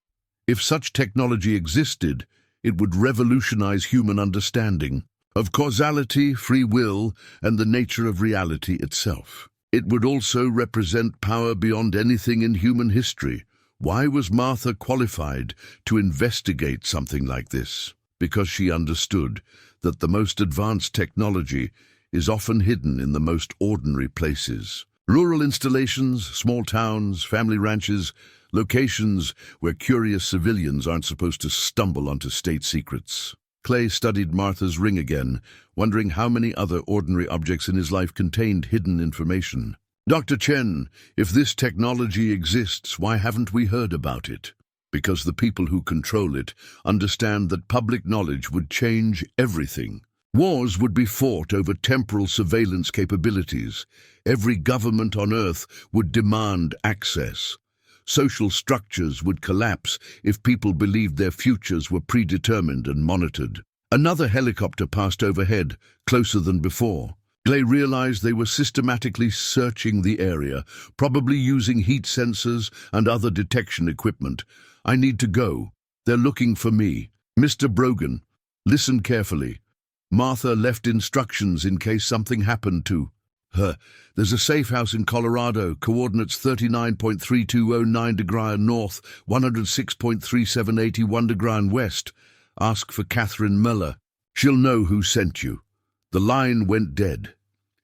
If such technology existed, it would revolutionize human understanding of causality, free will, and the nature of reality itself. It would also represent power beyond anything in human history. Why was Martha qualified to investigate something like this? Because she understood that the most advanced technology is often hidden in the most ordinary places. Rural installations, small towns, family ranches, locations where curious civilians aren't supposed to stumble onto state secrets. Clay studied Martha's ring again, wondering how many other ordinary objects in his life contained hidden information. "Dr. Chen, if this technology exists, why haven't we heard about it?" "Because the people who control it understand that public knowledge would change everything. Wars would be fought over temporal surveillance capabilities. Every government on Earth would demand access. Social structures would collapse if people believed their futures were predetermined and monitored." Another helicopter passed overhead, closer than before. Clay realized they were systematically searching the area, probably using heat sensors and other detection equipment. "I need to go. They're looking for me." "Mr. Brogan, listen carefully. Martha left instructions in case something happened to her. There's a safe house in Colorado, coordinates 39.3209 degrees north, 106.3781 degrees west. Ask for Catherine Muller. She'll know who sent you." The line went dead.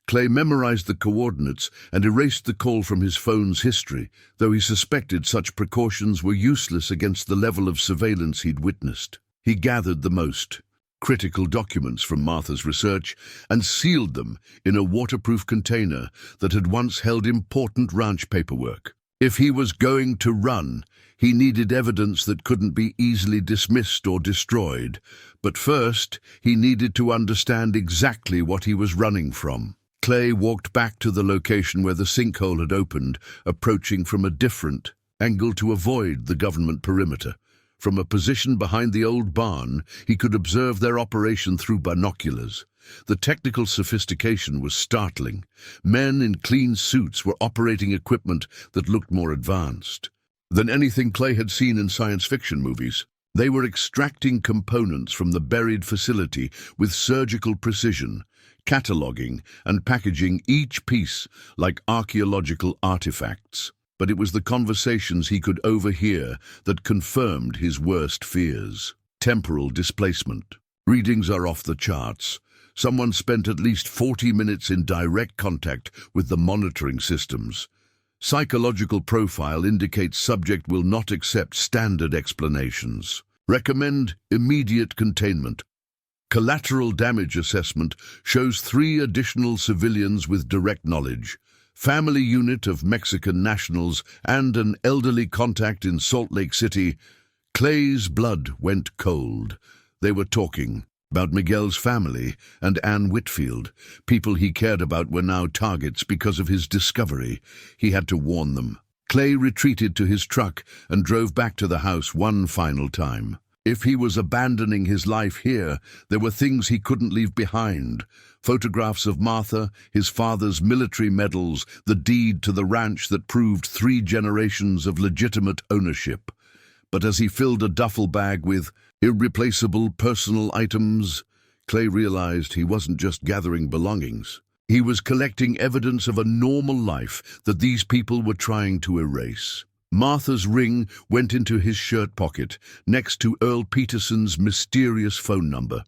Clay memorized the coordinates and erased the call from his phone's history, though he suspected such precautions were useless against the level of surveillance he'd witnessed. He gathered the most critical documents from Martha's research and sealed them in a waterproof container that had once held important ranch paperwork. If he was going to run, he needed evidence that couldn't be easily dismissed or destroyed. But first, he needed to understand exactly what he was running from. Clay walked back to the location where the sinkhole had opened, approaching from a different angle to avoid the government perimeter. From a position behind the old barn, he could observe their operation through binoculars. The technical sophistication was startling. Men in clean suits were operating equipment that looked more advanced than anything Clay had seen in science fiction movies. They were extracting components from the buried facility with surgical precision, cataloging and packaging each piece like archaeological artifacts. But it was the conversations he could overhear that confirmed his worst fears. Temporal displacement. Readings are off the charts. Someone spent at least 40 minutes in direct contact with the monitoring systems. Psychological profile indicates subject will not accept standard explanations. Recommend immediate containment. Collateral damage assessment shows 3 additional civilians with direct knowledge. Family unit of Mexican nationals and an elderly contact in Salt Lake City. Clay's blood went cold. They were talking about Miguel's family and Ann Whitfield. People he cared about were now targets because of his discovery. He had to warn them. Clay retreated to his truck and drove back to the house one final time. If he was abandoning his life here, there were things he couldn't leave behind. Photographs of Martha, his father's military medals, the deed to the ranch that proved 3 generations of legitimate ownership. But as he filled a duffel bag with irreplaceable personal items, Clay realized he wasn't just gathering belongings. He was collecting evidence of a normal life that these people were trying to erase. Martha's ring went into his shirt pocket, next to Earl Peterson's mysterious phone number.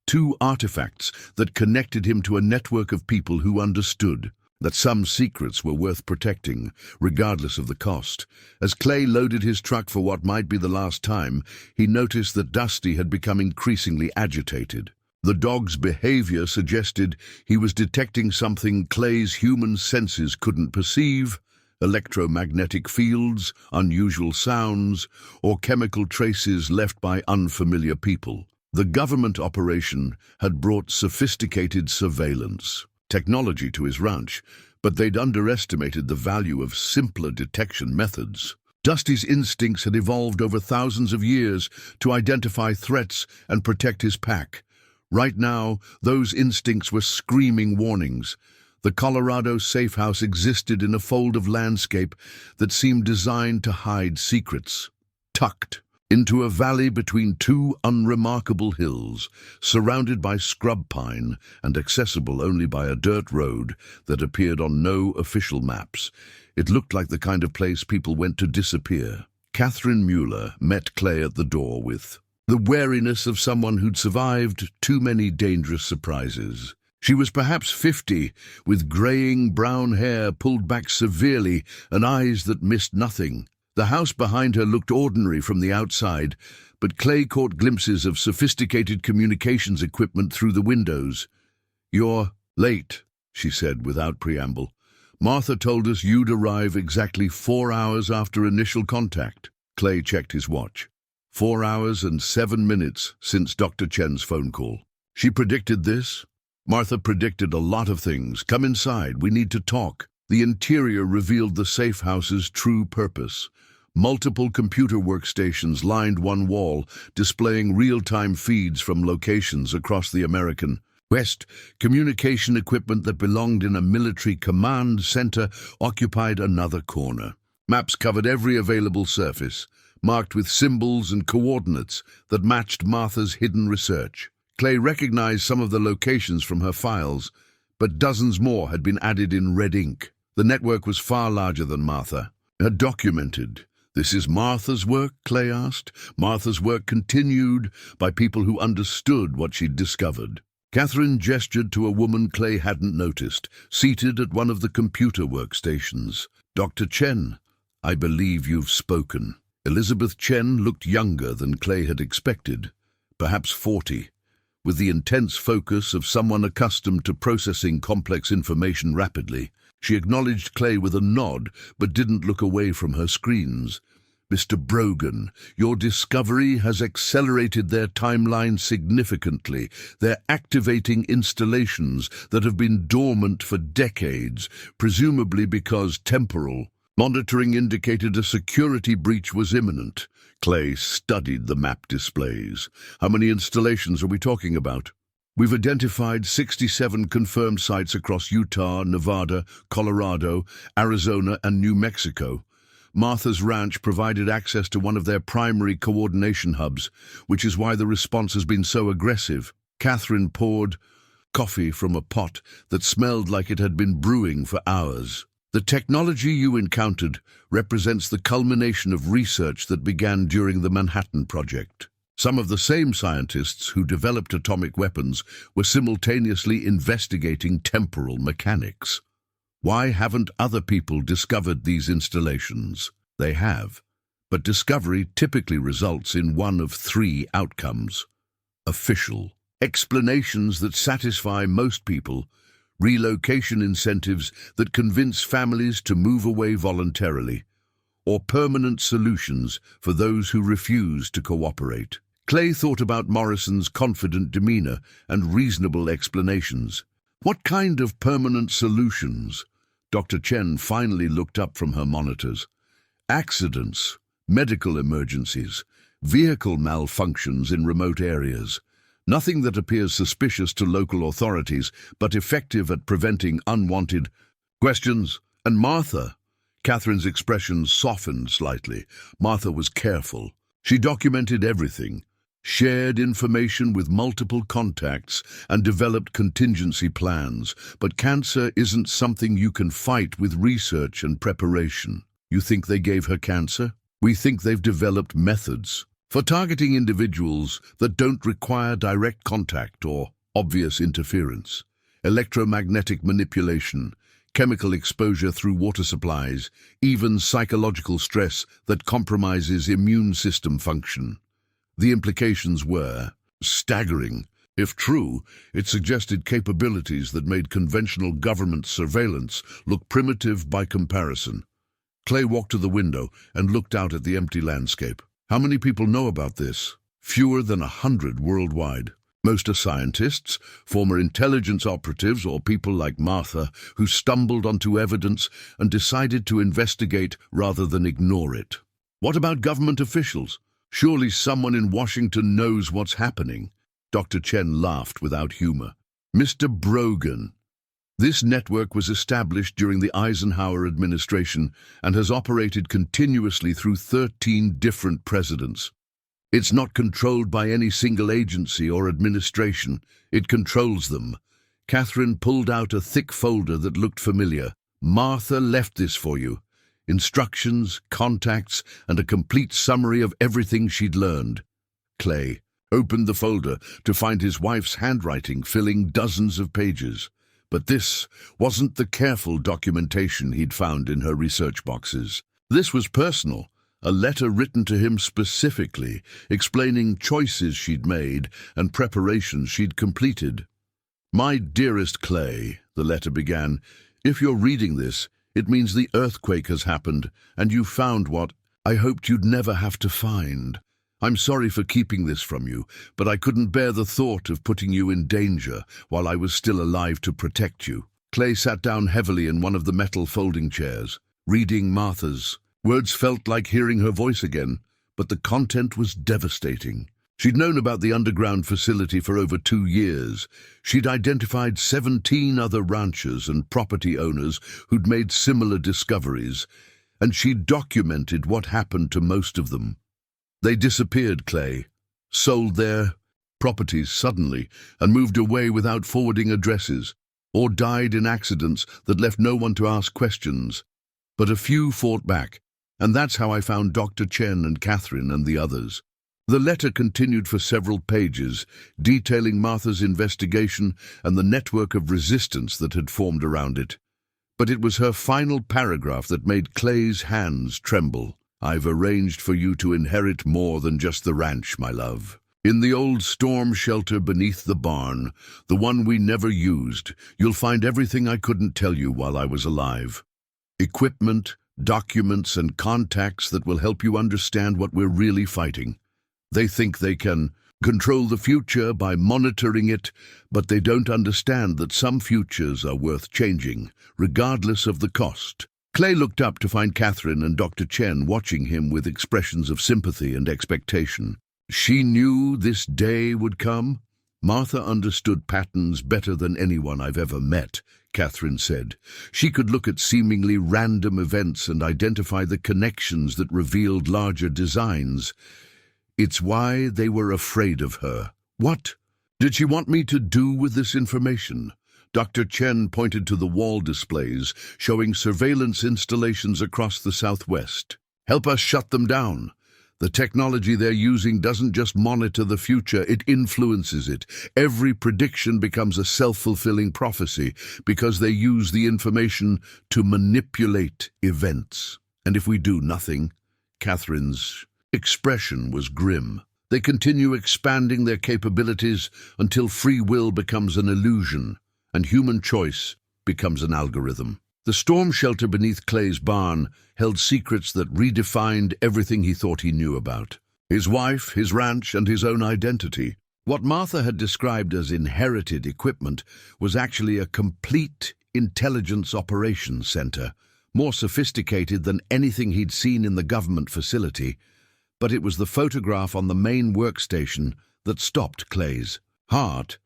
2 artifacts that connected him to a network of people who understood that some secrets were worth protecting, regardless of the cost. As Clay loaded his truck for what might be the last time, he noticed that Dusty had become increasingly agitated. The dog's behavior suggested he was detecting something Clay's human senses couldn't perceive: electromagnetic fields, unusual sounds, or chemical traces left by unfamiliar people. The government operation had brought sophisticated surveillance technology to his ranch, but they'd underestimated the value of simpler detection methods. Dusty's instincts had evolved over thousands of years to identify threats and protect his pack. Right now, those instincts were screaming warnings. The Colorado safe house existed in a fold of landscape that seemed designed to hide secrets. Tucked into a valley between 2 unremarkable hills, surrounded by scrub pine and accessible only by a dirt road that appeared on no official maps, it looked like the kind of place people went to disappear. Catherine Mueller met Clay at the door with the wariness of someone who'd survived too many dangerous surprises. She was perhaps 50, with graying brown hair pulled back severely and eyes that missed nothing. The house behind her looked ordinary from the outside, but Clay caught glimpses of sophisticated communications equipment through the windows. "You're late," she said without preamble. "Martha told us you'd arrive exactly 4 hours after initial contact." Clay checked his watch. 4 hours and 7 minutes since Dr. Chen's phone call. She predicted this? Martha predicted a lot of things. "Come inside, we need to talk." The interior revealed the safe house's true purpose. Multiple computer workstations lined one wall, displaying real-time feeds from locations across the American West. Communication equipment that belonged in a military command center occupied another corner. Maps covered every available surface, marked with symbols and coordinates that matched Martha's hidden research. Clay recognized some of the locations from her files, but dozens more had been added in red ink. The network was far larger than Martha. Had documented. "This is Martha's work?" Clay asked. Martha's work continued by people who understood what she'd discovered. Catherine gestured to a woman Clay hadn't noticed, seated at one of the computer workstations. "Dr. Chen, I believe you've spoken." Elizabeth Chen looked younger than Clay had expected, perhaps 40. With the intense focus of someone accustomed to processing complex information rapidly. She acknowledged Clay with a nod, but didn't look away from her screens. "Mr. Brogan, your discovery has accelerated their timeline significantly. They're activating installations that have been dormant for decades, presumably because temporal monitoring indicated a security breach was imminent." Clay studied the map displays. "How many installations are we talking about?" "We've identified 67 confirmed sites across Utah, Nevada, Colorado, Arizona, and New Mexico. Martha's ranch provided access to one of their primary coordination hubs, which is why the response has been so aggressive." Catherine poured coffee from a pot that smelled like it had been brewing for hours. "The technology you encountered represents the culmination of research that began during the Manhattan Project. Some of the same scientists who developed atomic weapons were simultaneously investigating temporal mechanics. Why haven't other people discovered these installations?" "They have, But discovery typically results in one of three outcomes: official, explanations that satisfy most people; relocation incentives that convince families to move away voluntarily; or permanent solutions for those who refuse to cooperate. Clay thought about Morrison's confident demeanor and reasonable explanations. What kind of permanent solutions? Dr. Chen finally looked up from her monitors. Accidents, medical emergencies, vehicle malfunctions in remote areas. Nothing that appears suspicious to local authorities, but effective at preventing unwanted questions. And Martha? Catherine's expression softened slightly. Martha was careful. She documented everything, shared information with multiple contacts, and developed contingency plans. But cancer isn't something you can fight with research and preparation. You think they gave her cancer? We think they've developed methods for targeting individuals that don't require direct contact or obvious interference. Electromagnetic manipulation, chemical exposure through water supplies, even psychological stress that compromises immune system function. The implications were staggering. If true, it suggested capabilities that made conventional government surveillance look primitive by comparison. Clay walked to the window and looked out at the empty landscape. How many people know about this? Fewer than 100 worldwide. Most are scientists, former intelligence operatives, or people like Martha who stumbled onto evidence and decided to investigate rather than ignore it. What about government officials? Surely someone in Washington knows what's happening. Dr. Chen laughed without humor. Mr. Brogan. This network was established during the Eisenhower administration and has operated continuously through 13 different presidents. It's not controlled by any single agency or administration. It controls them. Catherine pulled out a thick folder that looked familiar. Martha left this for you. Instructions, contacts, and a complete summary of everything she'd learned. Clay opened the folder to find his wife's handwriting filling dozens of pages. But this wasn't the careful documentation he'd found in her research boxes. This was personal, a letter written to him specifically, explaining choices she'd made and preparations she'd completed. "My dearest Clay," the letter began, "if you're reading this, it means the earthquake has happened, and you found what I hoped you'd never have to find. I'm sorry for keeping this from you, but I couldn't bear the thought of putting you in danger while I was still alive to protect you." Clay sat down heavily in one of the metal folding chairs, reading Martha's. Words felt like hearing her voice again, but the content was devastating. She'd known about the underground facility for over 2 years. She'd identified 17 other ranchers and property owners who'd made similar discoveries, and she'd documented what happened to most of them. They disappeared, Clay, sold their properties suddenly and moved away without forwarding addresses, or died in accidents that left no one to ask questions. But a few fought back, and that's how I found Dr. Chen and Catherine and the others. The letter continued for several pages, detailing Martha's investigation and the network of resistance that had formed around it. But it was her final paragraph that made Clay's hands tremble. "I've arranged for you to inherit more than just the ranch, my love. In the old storm shelter beneath the barn, the one we never used, you'll find everything I couldn't tell you while I was alive. Equipment, documents, and contacts that will help you understand what we're really fighting. They think they can control the future by monitoring it, but they don't understand that some futures are worth changing, regardless of the cost." Clay looked up to find Catherine and Dr. Chen watching him with expressions of sympathy and expectation. She knew this day would come. "Martha understood patterns better than anyone I've ever met," Catherine said. "She could look at seemingly random events and identify the connections that revealed larger designs. It's why they were afraid of her." "What did she want me to do with this information?" Dr. Chen pointed to the wall displays showing surveillance installations across the Southwest. "Help us shut them down. The technology they're using doesn't just monitor the future, it influences it. Every prediction becomes a self-fulfilling prophecy because they use the information to manipulate events. And if we do nothing, Catherine's expression was grim. They continue expanding their capabilities until free will becomes an illusion and human choice becomes an algorithm. The storm shelter beneath Clay's barn held secrets that redefined everything he thought he knew about. His wife, his ranch, and his own identity. What Martha had described as inherited equipment was actually a complete intelligence operations center, more sophisticated than anything he'd seen in the government facility. But it was the photograph on the main workstation that stopped Clay's heart.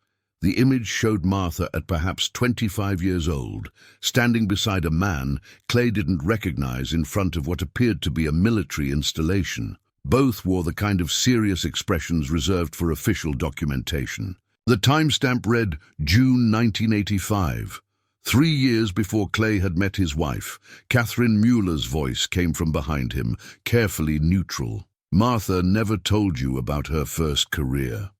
The image showed Martha at perhaps 25 years old, standing beside a man Clay didn't recognize in front of what appeared to be a military installation. Both wore the kind of serious expressions reserved for official documentation. The timestamp read June 1985. 3 years before Clay had met his wife, Catherine Mueller's voice came from behind him, carefully neutral. Martha never told you about her first career.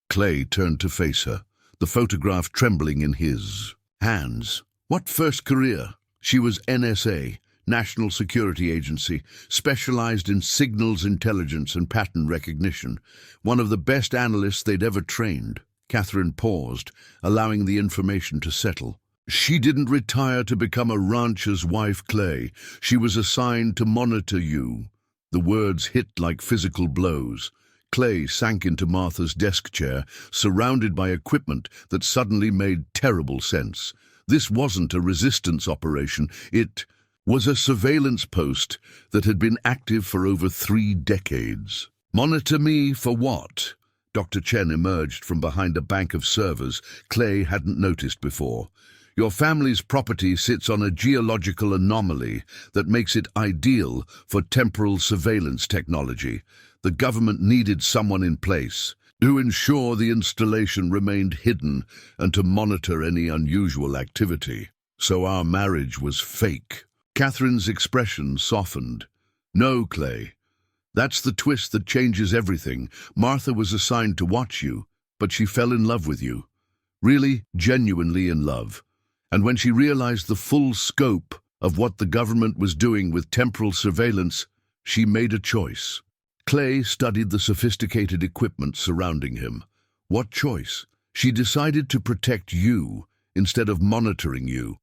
Clay turned to face her, the photograph trembling in his hands. What first career? She was NSA, National Security Agency, specialized in signals intelligence and pattern recognition. One of the best analysts they'd ever trained. Catherine paused, allowing the information to settle. She didn't retire to become a rancher's wife, Clay. She was assigned to monitor you. The words hit like physical blows. Clay sank into Martha's desk chair, surrounded by equipment that suddenly made terrible sense. This wasn't a resistance operation. It was a surveillance post that had been active for over 3 decades. Monitor me for what? Dr. Chen emerged from behind a bank of servers Clay hadn't noticed before. Your family's property sits on a geological anomaly that makes it ideal for temporal surveillance technology. The government needed someone in place to ensure the installation remained hidden and to monitor any unusual activity. So our marriage was fake. Catherine's expression softened. No, Clay. That's the twist that changes everything. Martha was assigned to watch you, but she fell in love with you. Really, genuinely in love. And when she realized the full scope of what the government was doing with temporal surveillance, she made a choice. Clay studied the sophisticated equipment surrounding him. What choice? She decided to protect you instead of monitoring you.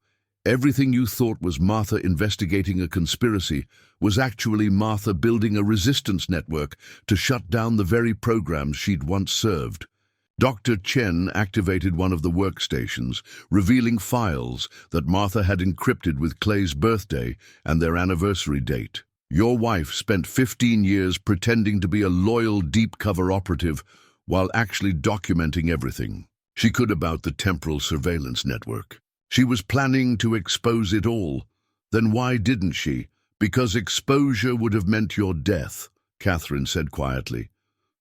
Everything you thought was Martha investigating a conspiracy was actually Martha building a resistance network to shut down the very programs she'd once served. Dr. Chen activated one of the workstations, revealing files that Martha had encrypted with Clay's birthday and their anniversary date. Your wife spent 15 years pretending to be a loyal deep-cover operative while actually documenting everything she could about the temporal surveillance network. She was planning to expose it all. Then why didn't she? Because exposure would have meant your death, Catherine said quietly.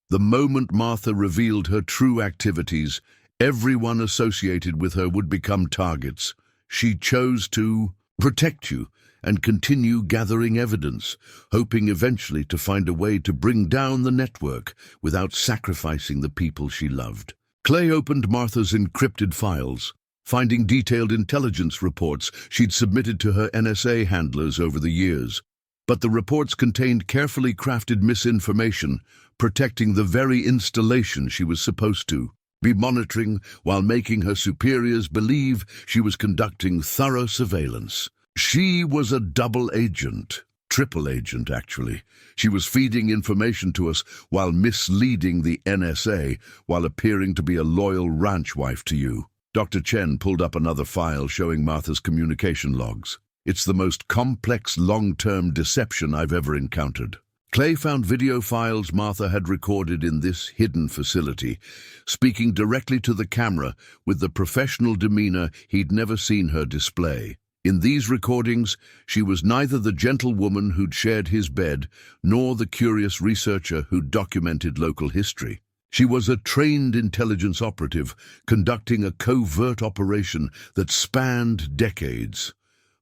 The moment Martha revealed her true activities, everyone associated with her would become targets. She chose to protect you and continue gathering evidence, hoping eventually to find a way to bring down the network without sacrificing the people she loved. Clay opened Martha's encrypted files, finding detailed intelligence reports she'd submitted to her NSA handlers over the years. But the reports contained carefully crafted misinformation, protecting the very installation she was supposed to be monitoring while making her superiors believe she was conducting thorough surveillance. She was a double agent, triple agent actually. She was feeding information to us while misleading the NSA, while appearing to be a loyal ranch wife to you. Dr. Chen pulled up another file showing Martha's communication logs. It's the most complex long-term deception I've ever encountered. Clay found video files Martha had recorded in this hidden facility, speaking directly to the camera with the professional demeanor he'd never seen her display. In these recordings, she was neither the gentlewoman who'd shared his bed, nor the curious researcher who'd documented local history. She was a trained intelligence operative, conducting a covert operation that spanned decades.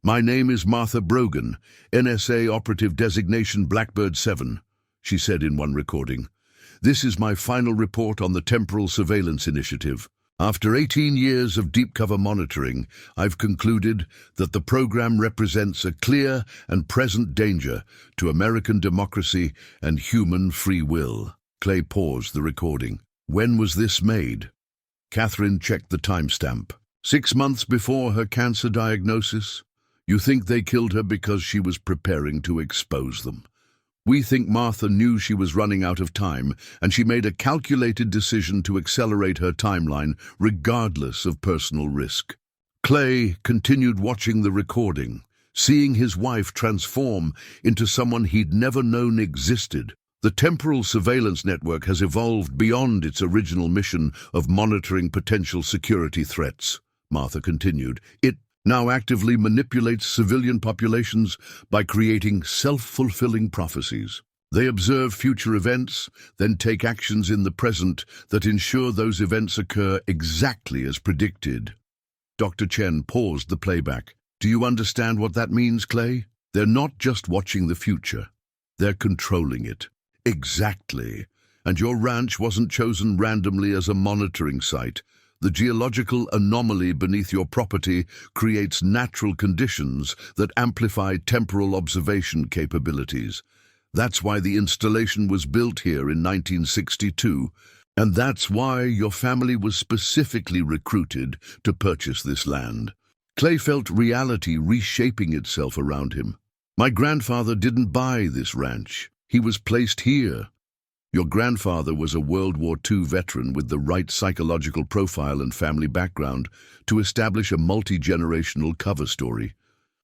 My name is Martha Brogan, NSA Operative Designation Blackbird 7, she said in one recording. This is my final report on the Temporal Surveillance Initiative. After 18 years of deep cover monitoring, I've concluded that the program represents a clear and present danger to American democracy and human free will. Clay paused the recording. When was this made? Catherine checked the timestamp. 6 months before her cancer diagnosis. You think they killed her because she was preparing to expose them. We think Martha knew she was running out of time, and she made a calculated decision to accelerate her timeline regardless of personal risk. Clay continued watching the recording, seeing his wife transform into someone he'd never known existed. The temporal surveillance network has evolved beyond its original mission of monitoring potential security threats, Martha continued. It now actively manipulates civilian populations by creating self-fulfilling prophecies. They observe future events, then take actions in the present that ensure those events occur exactly as predicted. Dr. Chen paused the playback. Do you understand what that means, Clay? They're not just watching the future. They're controlling it. Exactly. And your ranch wasn't chosen randomly as a monitoring site. The geological anomaly beneath your property creates natural conditions that amplify temporal observation capabilities. That's why the installation was built here in 1962, and that's why your family was specifically recruited to purchase this land. Clay felt reality reshaping itself around him. My grandfather didn't buy this ranch. He was placed here. Your grandfather was a World War II veteran with the right psychological profile and family background to establish a multi-generational cover story.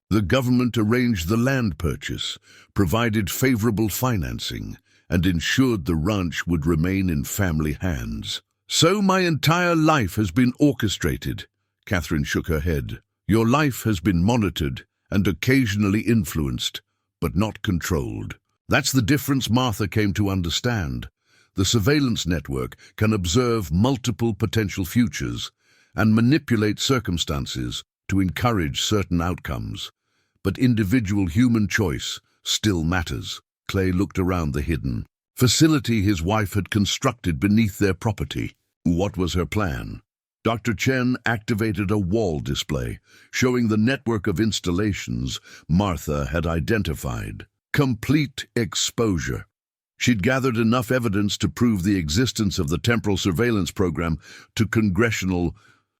The government arranged the land purchase, provided favorable financing, and ensured the ranch would remain in family hands. So my entire life has been orchestrated. Catherine shook her head. Your life has been monitored and occasionally influenced, but not controlled. That's the difference Martha came to understand. The surveillance network can observe multiple potential futures and manipulate circumstances to encourage certain outcomes. But individual human choice still matters. Clay looked around the hidden facility his wife had constructed beneath their property. What was her plan? Dr. Chen activated a wall display showing the network of installations Martha had identified. Complete exposure. She'd gathered enough evidence to prove the existence of the temporal surveillance program to congressional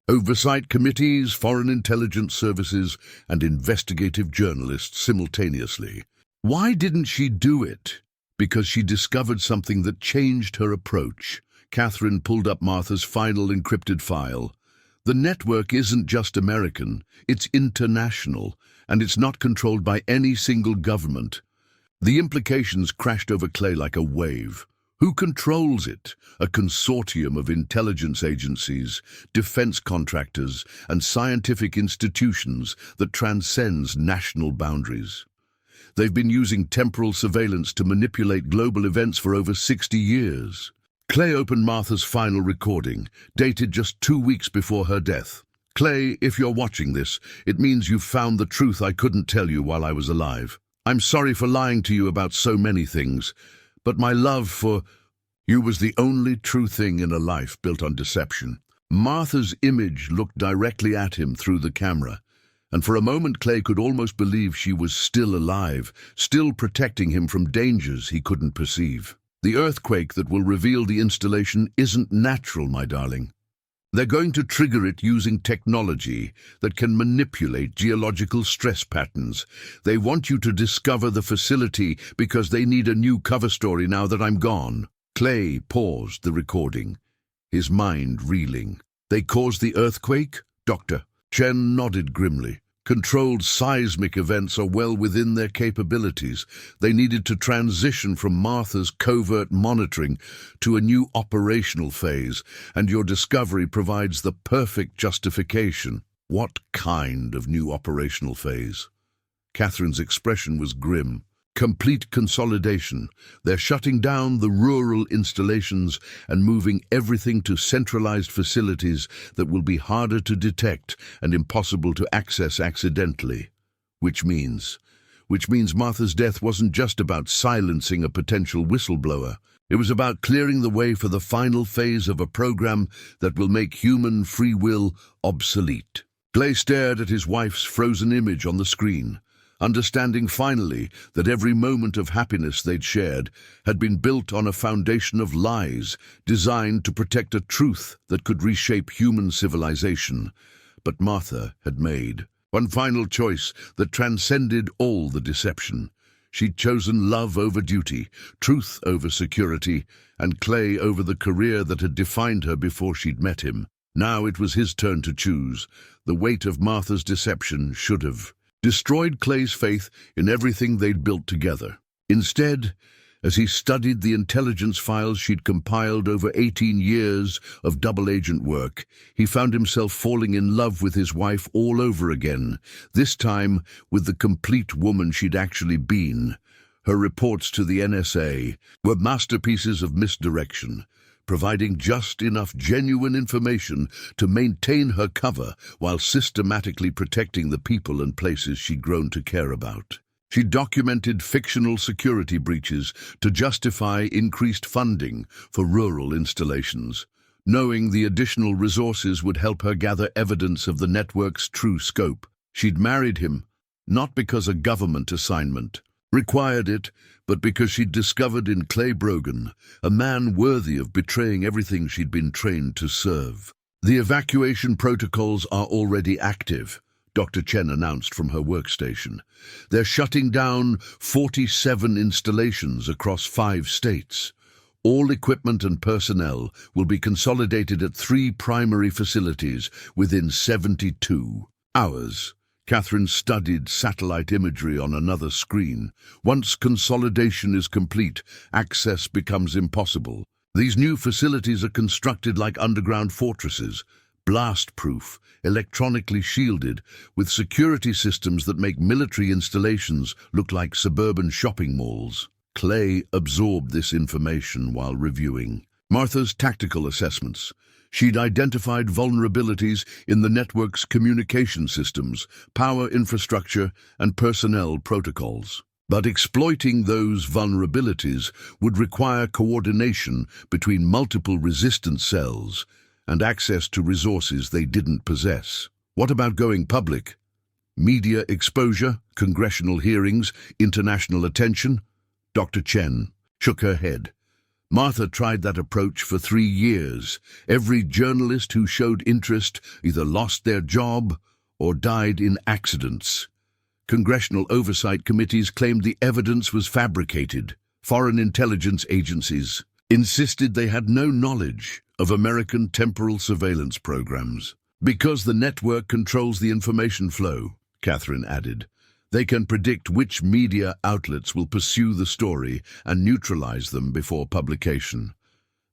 oversight committees, foreign intelligence services, and investigative journalists simultaneously. Why didn't she do it? Because she discovered something that changed her approach. Catherine pulled up Martha's final encrypted file. The network isn't just American, it's international, and it's not controlled by any single government. The implications crashed over Clay like a wave. Who controls it? A consortium of intelligence agencies, defense contractors, and scientific institutions that transcends national boundaries. They've been using temporal surveillance to manipulate global events for over 60 years. Clay opened Martha's final recording, dated just 2 weeks before her death. Clay, if you're watching this, it means you've found the truth I couldn't tell you while I was alive. I'm sorry for lying to you about so many things, but my love for you was the only true thing in a life built on deception. Martha's image looked directly at him through the camera, and for a moment Clay could almost believe she was still alive, still protecting him from dangers he couldn't perceive. The earthquake that will reveal the installation isn't natural, my darling. They're going to trigger it using technology that can manipulate geological stress patterns. They want you to discover the facility because they need a new cover story now that I'm gone. Clay paused the recording, his mind reeling. They caused the earthquake? Dr. Chen nodded grimly. Controlled seismic events are well within their capabilities. They needed to transition from Martha's covert monitoring to a new operational phase, and your discovery provides the perfect justification. What kind of new operational phase? Catherine's expression was grim. Complete consolidation. They're shutting down the rural installations and moving everything to centralized facilities that will be harder to detect and impossible to access accidentally. Which means Martha's death wasn't just about silencing a potential whistleblower. It was about clearing the way for the final phase of a program that will make human free will obsolete. Clay stared at his wife's frozen image on the screen, understanding finally that every moment of happiness they'd shared had been built on a foundation of lies designed to protect a truth that could reshape human civilization. But Martha had made one final choice that transcended all the deception. She'd chosen love over duty, truth over security, and Clay over the career that had defined her before she'd met him. Now it was his turn to choose. The weight of Martha's deception should have destroyed Clay's faith in everything they'd built together. Instead, as he studied the intelligence files she'd compiled over 18 years of double-agent work, he found himself falling in love with his wife all over again, this time with the complete woman she'd actually been. Her reports to the NSA were masterpieces of misdirection, providing just enough genuine information to maintain her cover while systematically protecting the people and places she'd grown to care about. She documented fictional security breaches to justify increased funding for rural installations, knowing the additional resources would help her gather evidence of the network's true scope. She'd married him, not because a government assignment required it, but because she'd discovered in Clay Brogan a man worthy of betraying everything she'd been trained to serve. The evacuation protocols are already active, Dr. Chen announced from her workstation. They're shutting down 47 installations across 5 states. All equipment and personnel will be consolidated at 3 primary facilities within 72 hours. Catherine studied satellite imagery on another screen. Once consolidation is complete, access becomes impossible. These new facilities are constructed like underground fortresses, blast-proof, electronically shielded, with security systems that make military installations look like suburban shopping malls. Clay absorbed this information while reviewing Martha's tactical assessments. She'd identified vulnerabilities in the network's communication systems, power infrastructure, and personnel protocols. But exploiting those vulnerabilities would require coordination between multiple resistance cells and access to resources they didn't possess. What about going public? Media exposure, congressional hearings, international attention? Dr. Chen shook her head. Martha tried that approach for 3 years. Every journalist who showed interest either lost their job or died in accidents. Congressional oversight committees claimed the evidence was fabricated. Foreign intelligence agencies insisted they had no knowledge of American temporal surveillance programs. Because the network controls the information flow, Catherine added, they can predict which media outlets will pursue the story and neutralize them before publication.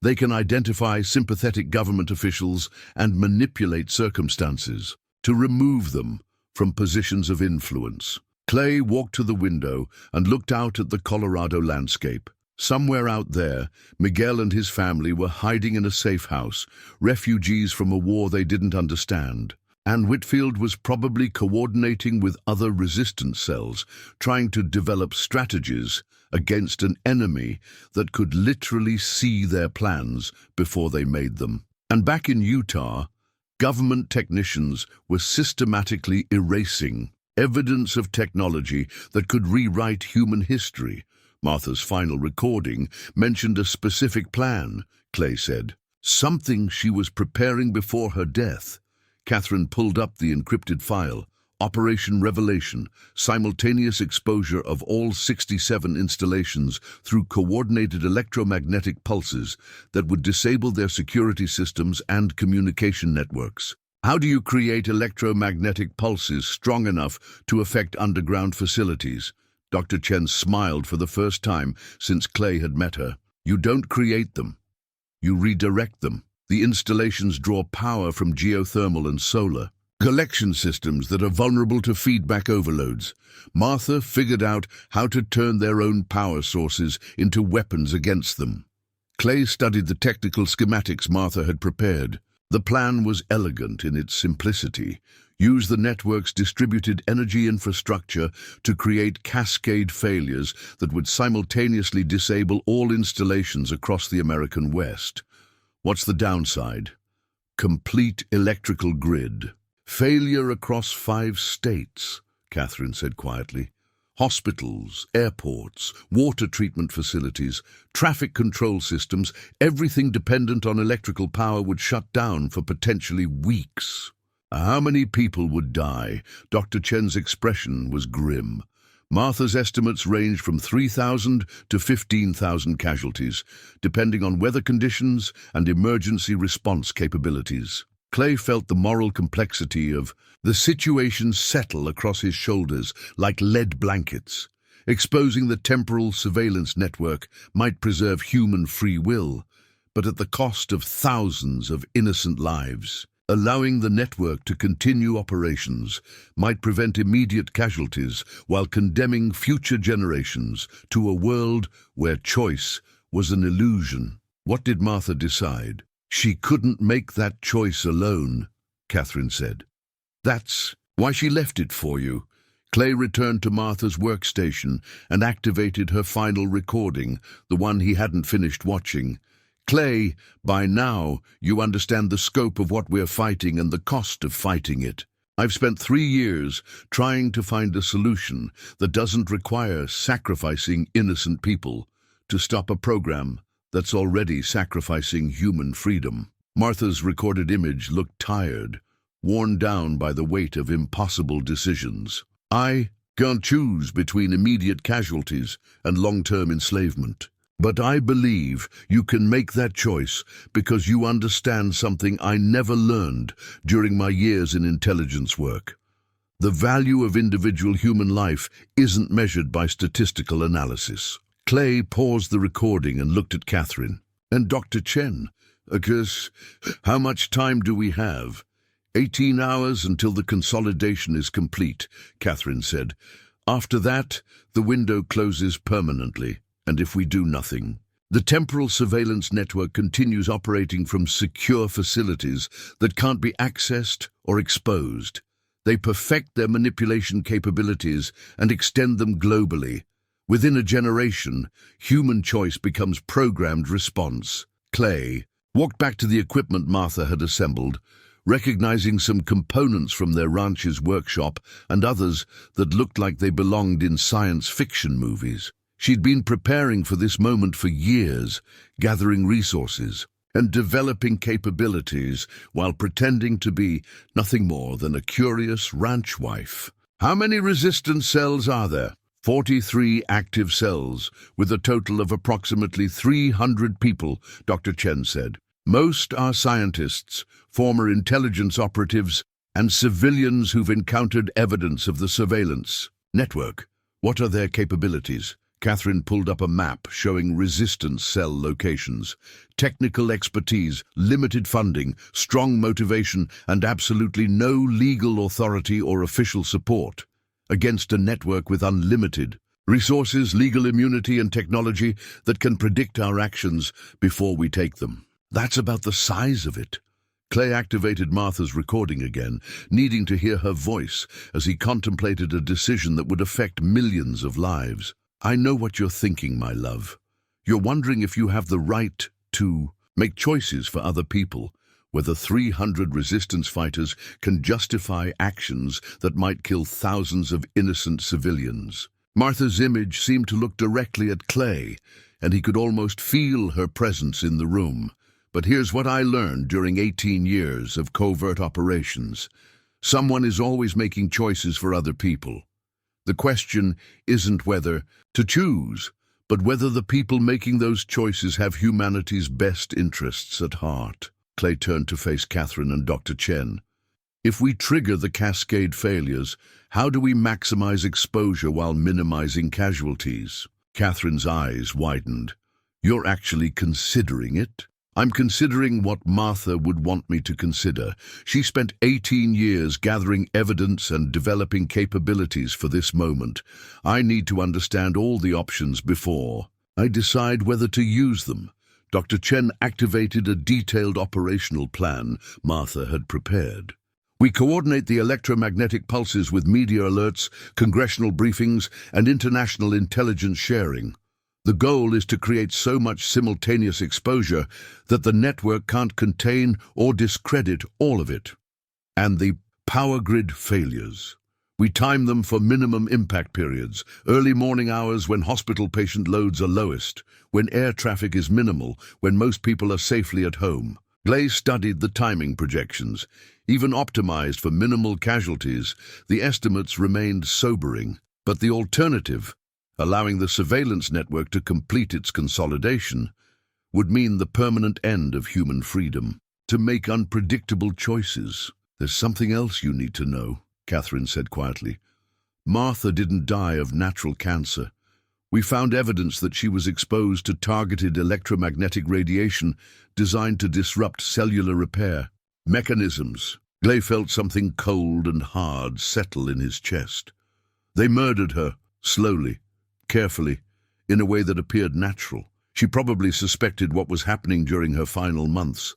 They can identify sympathetic government officials and manipulate circumstances to remove them from positions of influence. Clay walked to the window and looked out at the Colorado landscape. Somewhere out there, Miguel and his family were hiding in a safe house, refugees from a war they didn't understand. And Whitfield was probably coordinating with other resistance cells, trying to develop strategies against an enemy that could literally see their plans before they made them. And back in Utah, government technicians were systematically erasing evidence of technology that could rewrite human history. Martha's final recording mentioned a specific plan, Clay said. Something she was preparing before her death. Catherine pulled up the encrypted file. Operation Revelation, simultaneous exposure of all 67 installations through coordinated electromagnetic pulses that would disable their security systems and communication networks. How do you create electromagnetic pulses strong enough to affect underground facilities? Dr. Chen smiled for the first time since Clay had met her. You don't create them. You redirect them. The installations draw power from geothermal and solar collection systems that are vulnerable to feedback overloads. Martha figured out how to turn their own power sources into weapons against them. Clay studied the technical schematics Martha had prepared. The plan was elegant in its simplicity. Use the network's distributed energy infrastructure to create cascade failures that would simultaneously disable all installations across the American West. What's the downside? Complete electrical grid. Failure across 5 states, Catherine said quietly. Hospitals, airports, water treatment facilities, traffic control systems, everything dependent on electrical power would shut down for potentially weeks. How many people would die? Dr. Chen's expression was grim. Martha's estimates ranged from 3,000 to 15,000 casualties, depending on weather conditions and emergency response capabilities. Clay felt the moral complexity of the situation settle across his shoulders like lead blankets. Exposing the temporal surveillance network might preserve human free will, but at the cost of thousands of innocent lives. Allowing the network to continue operations might prevent immediate casualties while condemning future generations to a world where choice was an illusion. What did Martha decide? She couldn't make that choice alone, Catherine said. That's why she left it for you. Clay returned to Martha's workstation and activated her final recording, the one he hadn't finished watching. Clay, by now, you understand the scope of what we're fighting and the cost of fighting it. I've spent 3 years trying to find a solution that doesn't require sacrificing innocent people to stop a program that's already sacrificing human freedom. Martha's recorded image looked tired, worn down by the weight of impossible decisions. I can't choose between immediate casualties and long-term enslavement. But I believe you can make that choice because you understand something I never learned during my years in intelligence work. The value of individual human life isn't measured by statistical analysis. Clay paused the recording and looked at Catherine. And Dr. Chen, because how much time do we have? 18 hours until the consolidation is complete, Catherine said. After that, the window closes permanently. And if we do nothing, the temporal surveillance network continues operating from secure facilities that can't be accessed or exposed. They perfect their manipulation capabilities and extend them globally. Within a generation, human choice becomes programmed response. Clay walked back to the equipment Martha had assembled, recognizing some components from their ranch's workshop and others that looked like they belonged in science fiction movies. She'd been preparing for this moment for years, gathering resources and developing capabilities while pretending to be nothing more than a curious ranch wife. How many resistance cells are there? 43 active cells, with a total of approximately 300 people, Dr. Chen said. Most are scientists, former intelligence operatives, and civilians who've encountered evidence of the surveillance network. What are their capabilities? Catherine pulled up a map showing resistance cell locations. Technical expertise, limited funding, strong motivation, and absolutely no legal authority or official support. Against a network with unlimited resources, legal immunity, and technology that can predict our actions before we take them. That's about the size of it. Clay activated Martha's recording again, needing to hear her voice as he contemplated a decision that would affect millions of lives. I know what you're thinking, my love. You're wondering if you have the right to make choices for other people, whether 300 resistance fighters can justify actions that might kill thousands of innocent civilians. Martha's image seemed to look directly at Clay, and he could almost feel her presence in the room. But here's what I learned during 18 years of covert operations. Someone is always making choices for other people. The question isn't whether to choose, but whether the people making those choices have humanity's best interests at heart. Clay turned to face Catherine and Dr. Chen. If we trigger the cascade failures, how do we maximize exposure while minimizing casualties? Catherine's eyes widened. You're actually considering it? I'm considering what Martha would want me to consider. She spent 18 years gathering evidence and developing capabilities for this moment. I need to understand all the options before I decide whether to use them. Dr. Chen activated a detailed operational plan Martha had prepared. We coordinate the electromagnetic pulses with media alerts, congressional briefings, and international intelligence sharing. The goal is to create so much simultaneous exposure that the network can't contain or discredit all of it. And the power grid failures. We time them for minimum impact periods, early morning hours when hospital patient loads are lowest, when air traffic is minimal, when most people are safely at home. Clay studied the timing projections. Even optimized for minimal casualties, the estimates remained sobering. But the alternative, allowing the surveillance network to complete its consolidation, would mean the permanent end of human freedom. To make unpredictable choices. There's something else you need to know, Catherine said quietly. Martha didn't die of natural cancer. We found evidence that she was exposed to targeted electromagnetic radiation designed to disrupt cellular repair mechanisms. Clay felt something cold and hard settle in his chest. They murdered her, slowly, carefully, in a way that appeared natural. She probably suspected what was happening during her final months,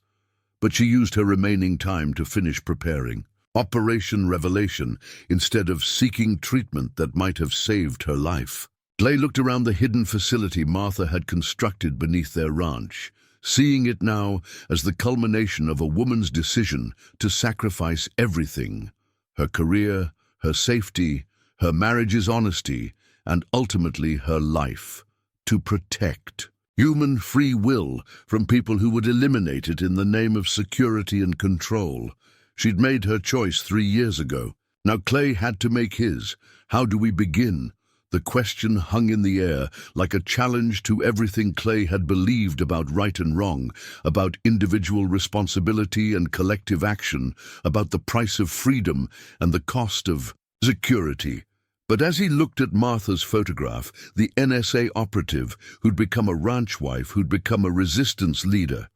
but she used her remaining time to finish preparing. Operation Revelation, instead of seeking treatment that might have saved her life. Clay looked around the hidden facility Martha had constructed beneath their ranch, seeing it now as the culmination of a woman's decision to sacrifice everything, her career, her safety, her marriage's honesty, and ultimately her life, to protect human free will from people who would eliminate it in the name of security and control. She'd made her choice 3 years ago. Now Clay had to make his. How do we begin? The question hung in the air, like a challenge to everything Clay had believed about right and wrong, about individual responsibility and collective action, about the price of freedom and the cost of security. But as he looked at Martha's photograph, the NSA operative who'd become a ranch wife, who'd become a resistance leader,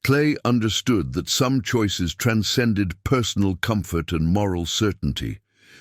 Clay understood that some choices transcended personal comfort and moral certainty.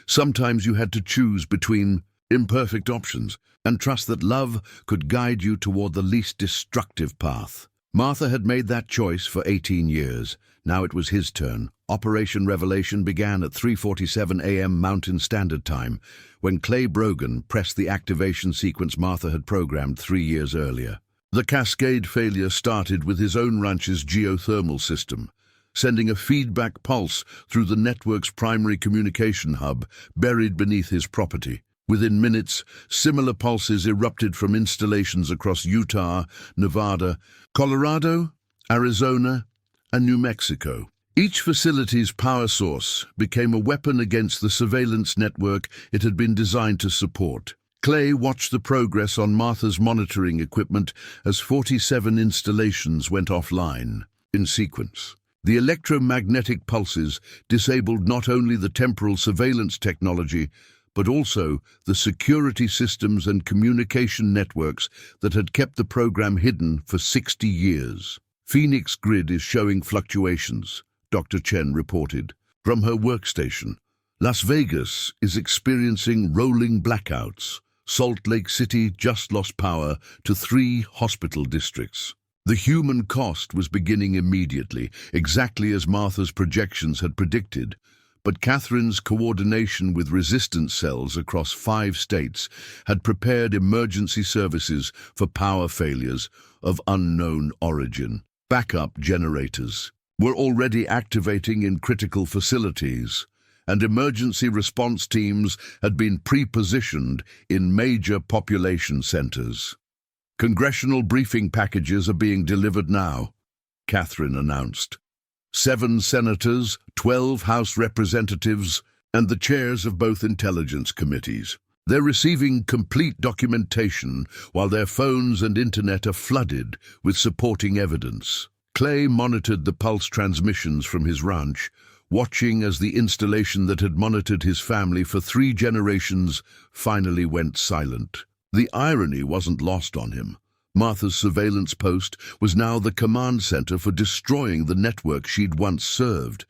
Sometimes you had to choose between imperfect options, and trust that love could guide you toward the least destructive path. Martha had made that choice for 18 years. Now it was his turn. Operation Revelation began at 3:47 a.m. Mountain Standard Time, when Clay Brogan pressed the activation sequence Martha had programmed 3 years earlier. The cascade failure started with his own ranch's geothermal system, sending a feedback pulse through the network's primary communication hub buried beneath his property. Within minutes, similar pulses erupted from installations across Utah, Nevada, Colorado, Arizona, and New Mexico. Each facility's power source became a weapon against the surveillance network it had been designed to support. Clay watched the progress on Martha's monitoring equipment as 47 installations went offline in sequence. The electromagnetic pulses disabled not only the temporal surveillance technology, but also the security systems and communication networks that had kept the program hidden for 60 years. Phoenix Grid is showing fluctuations, Dr. Chen reported. From her workstation, Las Vegas is experiencing rolling blackouts. Salt Lake City just lost power to 3 hospital districts. The human cost was beginning immediately, exactly as Martha's projections had predicted. But Catherine's coordination with resistance cells across 5 states had prepared emergency services for power failures of unknown origin. Backup generators were already activating in critical facilities, and emergency response teams had been pre-positioned in major population centers. Congressional briefing packages are being delivered now, Catherine announced. 7 senators, 12 House representatives, and the chairs of both intelligence committees. They're receiving complete documentation while their phones and internet are flooded with supporting evidence. Clay monitored the pulse transmissions from his ranch, watching as the installation that had monitored his family for 3 generations finally went silent. The irony wasn't lost on him. Martha's surveillance post was now the command center for destroying the network she'd once served.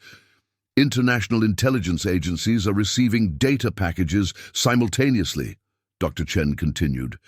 International intelligence agencies are receiving data packages simultaneously. Dr. Chen continued.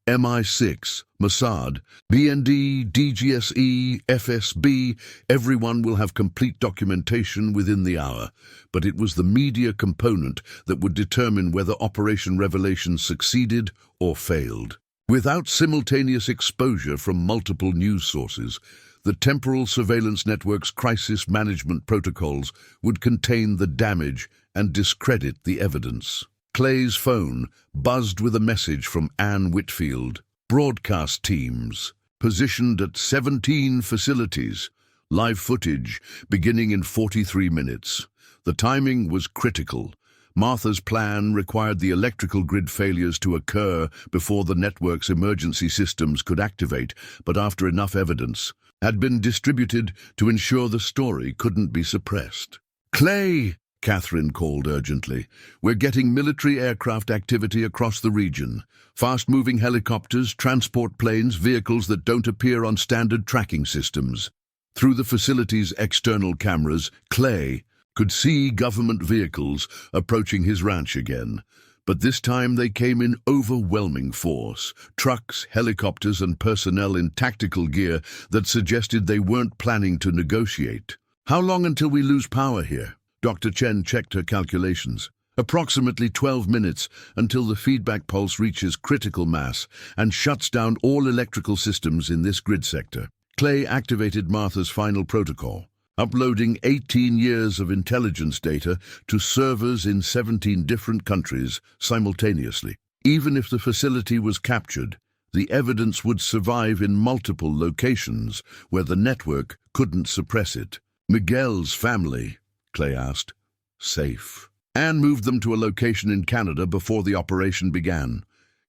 MI6, Mossad, BND, DGSE, FSB, everyone will have complete documentation within the hour. But it was the media component that would determine whether Operation Revelation succeeded or failed. Without simultaneous exposure from multiple news sources, the temporal surveillance network's crisis management protocols would contain the damage and discredit the evidence. Clay's phone buzzed with a message from Anne Whitfield. Broadcast teams, positioned at 17 facilities. Live footage beginning in 43 minutes. The timing was critical. Martha's plan required the electrical grid failures to occur before the network's emergency systems could activate, but after enough evidence had been distributed to ensure the story couldn't be suppressed. "Clay!" Catherine called urgently. "We're getting military aircraft activity across the region. Fast-moving helicopters, transport planes, vehicles that don't appear on standard tracking systems." Through the facility's external cameras, Clay could see government vehicles approaching his ranch again. But this time they came in overwhelming force. Trucks, helicopters, and personnel in tactical gear that suggested they weren't planning to negotiate. "How long until we lose power here?" Dr. Chen checked her calculations. "Approximately 12 minutes until the feedback pulse reaches critical mass and shuts down all electrical systems in this grid sector." Clay activated Martha's final protocol, uploading 18 years of intelligence data to servers in 17 different countries simultaneously. Even if the facility was captured, the evidence would survive in multiple locations where the network couldn't suppress it. "Miguel's family?" Clay asked. "Safe." Anne moved them to a location in Canada before the operation began.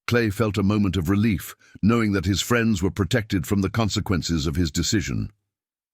Clay felt a moment of relief, knowing that his friends were protected from the consequences of his decision.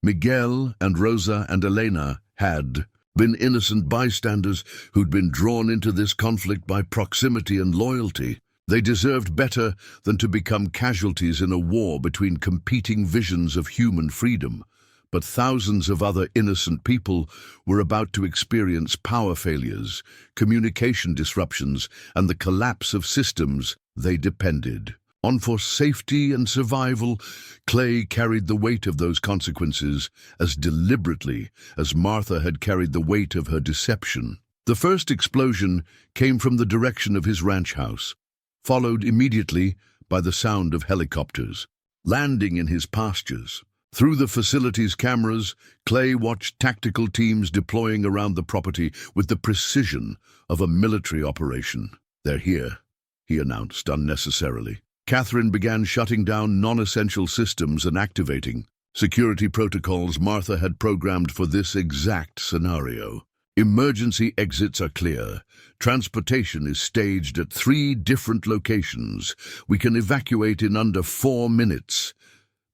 Miguel and Rosa and Elena had been innocent bystanders who'd been drawn into this conflict by proximity and loyalty. They deserved better than to become casualties in a war between competing visions of human freedom. But thousands of other innocent people were about to experience power failures, communication disruptions, and the collapse of systems they depended on for safety and survival. Clay carried the weight of those consequences as deliberately as Martha had carried the weight of her deception. The first explosion came from the direction of his ranch house, followed immediately by the sound of helicopters landing in his pastures. Through the facility's cameras, Clay watched tactical teams deploying around the property with the precision of a military operation. "They're here," he announced unnecessarily. Catherine began shutting down non-essential systems and activating security protocols Martha had programmed for this exact scenario. "Emergency exits are clear. Transportation is staged at 3 different locations. We can evacuate in under 4 minutes.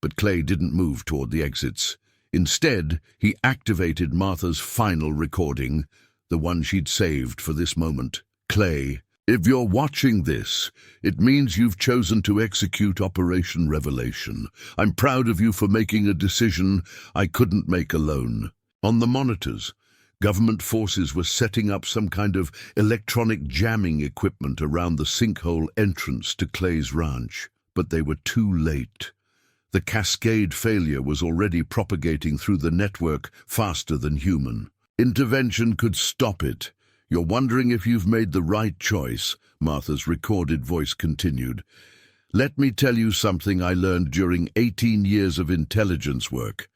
But Clay didn't move toward the exits. Instead, he activated Martha's final recording, the one she'd saved for this moment. "Clay, if you're watching this, it means you've chosen to execute Operation Revelation. I'm proud of you for making a decision I couldn't make alone." On the monitors, government forces were setting up some kind of electronic jamming equipment around the sinkhole entrance to Clay's ranch. But they were too late. The cascade failure was already propagating through the network faster than human. Intervention could stop it. "You're wondering if you've made the right choice," Martha's recorded voice continued. "Let me tell you something I learned during 18 years of intelligence work.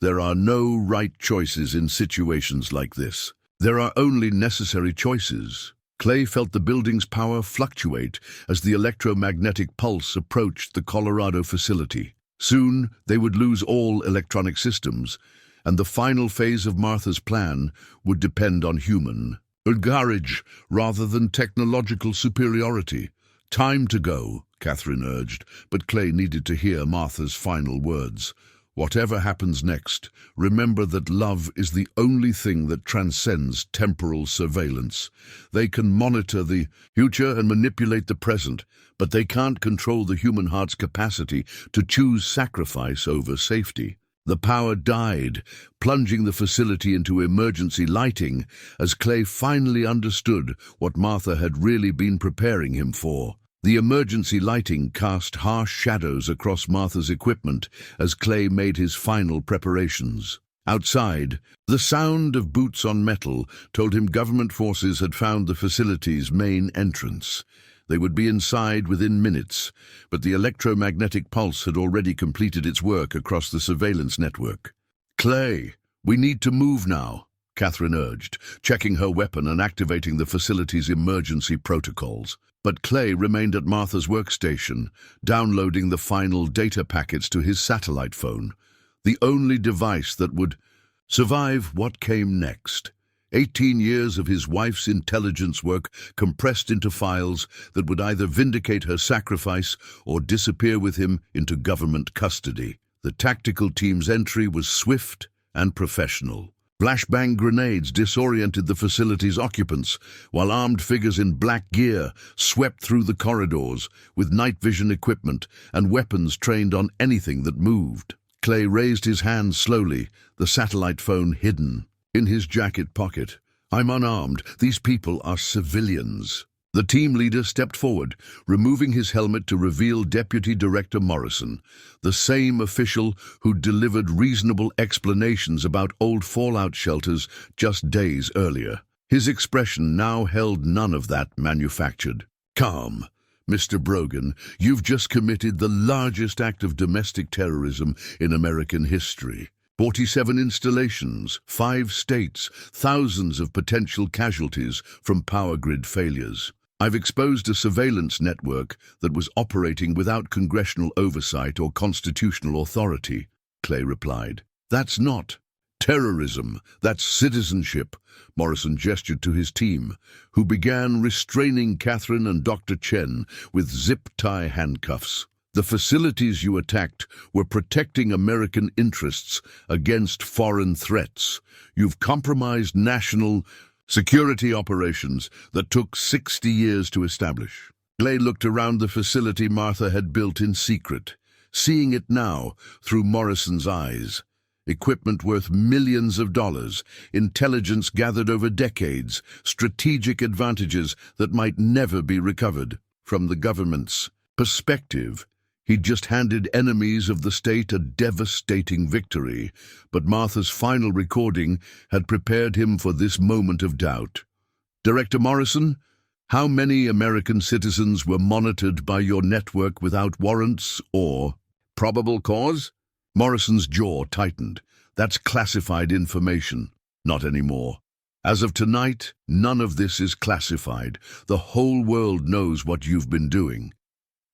There are no right choices in situations like this. There are only necessary choices." Clay felt the building's power fluctuate as the electromagnetic pulse approached the Colorado facility. Soon, they would lose all electronic systems, and the final phase of Martha's plan would depend on human courage rather than technological superiority. "Time to go," Catherine urged, but Clay needed to hear Martha's final words. "Whatever happens next, remember that love is the only thing that transcends temporal surveillance. They can monitor the future and manipulate the present, but they can't control the human heart's capacity to choose sacrifice over safety." The power died, plunging the facility into emergency lighting as Clay finally understood what Martha had really been preparing him for. The emergency lighting cast harsh shadows across Martha's equipment as Clay made his final preparations. Outside, the sound of boots on metal told him government forces had found the facility's main entrance. They would be inside within minutes, but the electromagnetic pulse had already completed its work across the surveillance network. "Clay, we need to move now," Catherine urged, checking her weapon and activating the facility's emergency protocols. But Clay remained at Martha's workstation, downloading the final data packets to his satellite phone, the only device that would survive what came next. 18 years of his wife's intelligence work compressed into files that would either vindicate her sacrifice or disappear with him into government custody. The tactical team's entry was swift and professional. Flashbang grenades disoriented the facility's occupants, while armed figures in black gear swept through the corridors with night vision equipment and weapons trained on anything that moved. Clay raised his hand slowly, the satellite phone hidden in his jacket pocket. "I'm unarmed. These people are civilians." The team leader stepped forward, removing his helmet to reveal Deputy Director Morrison, the same official who delivered reasonable explanations about old fallout shelters just days earlier. His expression now held none of that manufactured calm. "Mr. Brogan, you've just committed the largest act of domestic terrorism in American history. 47 installations, 5 states, thousands of potential casualties from power grid failures. I've exposed a surveillance network that was operating without congressional oversight or constitutional authority," Clay replied. "That's not terrorism, that's citizenship." Morrison gestured to his team, who began restraining Catherine and Dr. Chen with zip-tie handcuffs. "The facilities you attacked were protecting American interests against foreign threats. You've compromised national security operations that took 60 years to establish." Clay looked around the facility Martha had built in secret, seeing it now through Morrison's eyes. Equipment worth millions of dollars, intelligence gathered over decades, strategic advantages that might never be recovered. From the government's perspective, he'd just handed enemies of the state a devastating victory, but Martha's final recording had prepared him for this moment of doubt. "Director Morrison, how many American citizens were monitored by your network without warrants or probable cause?" Morrison's jaw tightened. "That's classified information." "Not anymore. As of tonight, none of this is classified. The whole world knows what you've been doing."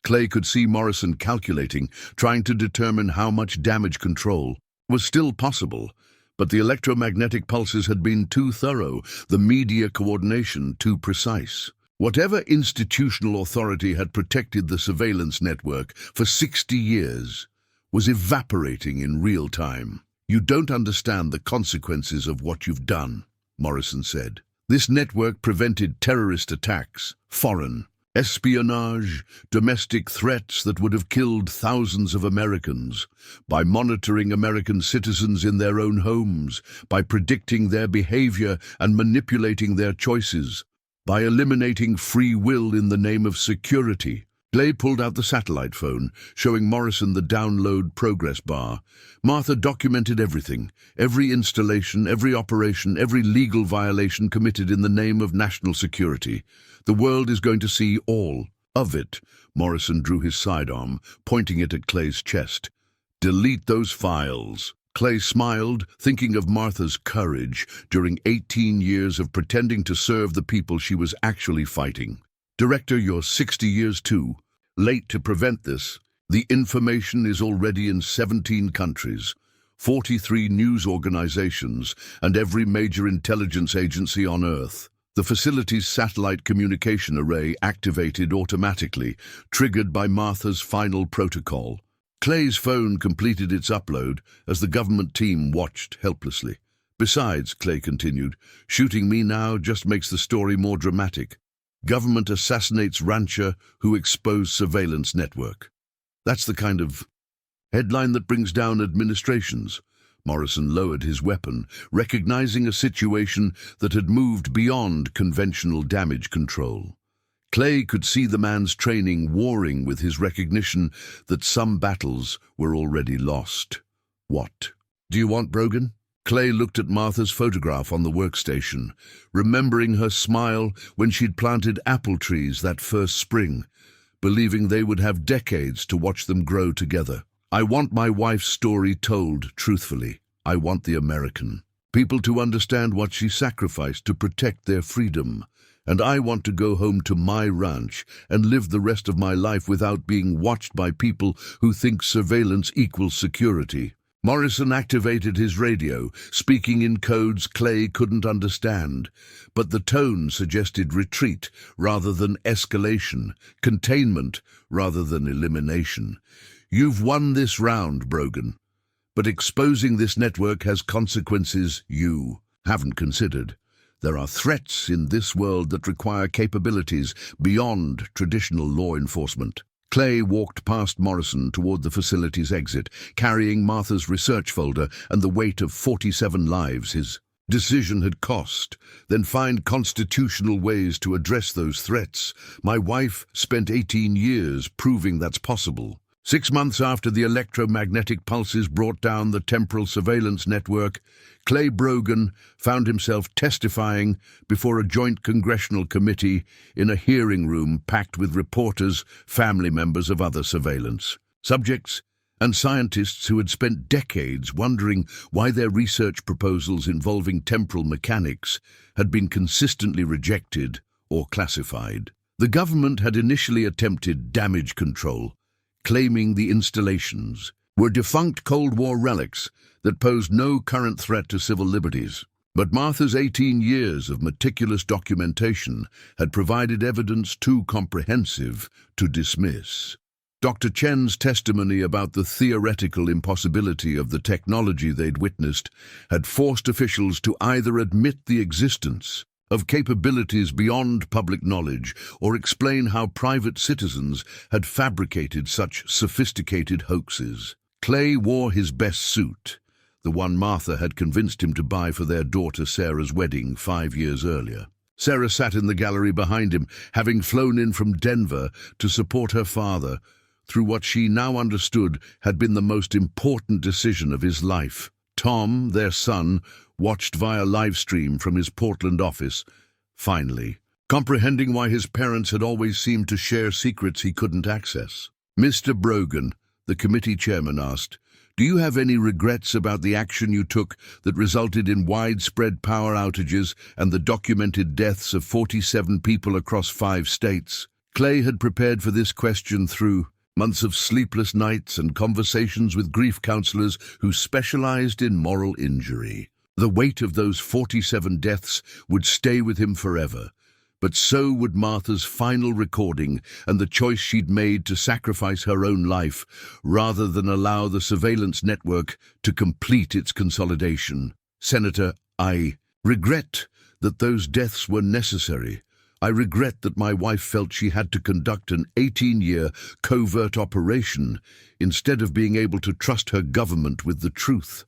Clay could see Morrison calculating, trying to determine how much damage control was still possible, but the electromagnetic pulses had been too thorough, the media coordination too precise. Whatever institutional authority had protected the surveillance network for 60 years was evaporating in real time. "You don't understand the consequences of what you've done," Morrison said. "This network prevented terrorist attacks, foreign espionage, domestic threats that would have killed thousands of Americans, by monitoring American citizens in their own homes, by predicting their behavior and manipulating their choices, by eliminating free will in the name of security." Clay pulled out the satellite phone, showing Morrison the download progress bar. Martha documented everything, every installation, every operation, every legal violation committed in the name of national security. "The world is going to see all of it." Morrison drew his sidearm, pointing it at Clay's chest. "Delete those files." Clay smiled, thinking of Martha's courage during 18 years of pretending to serve the people she was actually fighting. "Director, you're 60 years too late to prevent this. The information is already in 17 countries, 43 news organizations, and every major intelligence agency on Earth. The facility's satellite communication array activated automatically, triggered by Martha's final protocol. Clay's phone completed its upload as the government team watched helplessly. "Besides," Clay continued, "shooting me now just makes the story more dramatic. Government assassinates rancher who exposed surveillance network. That's the kind of headline that brings down administrations." Morrison lowered his weapon, recognizing a situation that had moved beyond conventional damage control. Clay could see the man's training warring with his recognition that some battles were already lost. "What do you want, Brogan?" Clay looked at Martha's photograph on the workstation, remembering her smile when she'd planted apple trees that first spring, believing they would have decades to watch them grow together. "I want my wife's story told truthfully. I want the American people to understand what she sacrificed to protect their freedom. And I want to go home to my ranch and live the rest of my life without being watched by people who think surveillance equals security." Morrison activated his radio, speaking in codes Clay couldn't understand, but the tone suggested retreat rather than escalation, containment rather than elimination. "You've won this round, Brogan, but exposing this network has consequences you haven't considered. There are threats in this world that require capabilities beyond traditional law enforcement." Clay walked past Morrison toward the facility's exit, carrying Martha's research folder and the weight of 47 lives his decision had cost. "Then find constitutional ways to address those threats. My wife spent 18 years proving that's possible." 6 months after the electromagnetic pulses brought down the temporal surveillance network, Clay Brogan found himself testifying before a joint congressional committee in a hearing room packed with reporters, family members of other surveillance subjects, and scientists who had spent decades wondering why their research proposals involving temporal mechanics had been consistently rejected or classified. The government had initially attempted damage control, claiming the installations were defunct Cold War relics that posed no current threat to civil liberties. But Martha's 18 years of meticulous documentation had provided evidence too comprehensive to dismiss. Dr. Chen's testimony about the theoretical impossibility of the technology they'd witnessed had forced officials to either admit the existence of capabilities beyond public knowledge or explain how private citizens had fabricated such sophisticated hoaxes. Clay wore his best suit, the one Martha had convinced him to buy for their daughter Sarah's wedding 5 years earlier. Sarah sat in the gallery behind him, having flown in from Denver to support her father through what she now understood had been the most important decision of his life. Tom, their son, watched via live stream from his Portland office, finally, comprehending why his parents had always seemed to share secrets he couldn't access. "Mr. Brogan," the committee chairman asked, "do you have any regrets about the action you took that resulted in widespread power outages and the documented deaths of 47 people across 5 states?" Clay had prepared for this question through months of sleepless nights and conversations with grief counselors who specialized in moral injury. The weight of those 47 deaths would stay with him forever, but so would Martha's final recording and the choice she'd made to sacrifice her own life rather than allow the surveillance network to complete its consolidation. "Senator, I regret that those deaths were necessary. I regret that my wife felt she had to conduct an 18-year covert operation instead of being able to trust her government with the truth.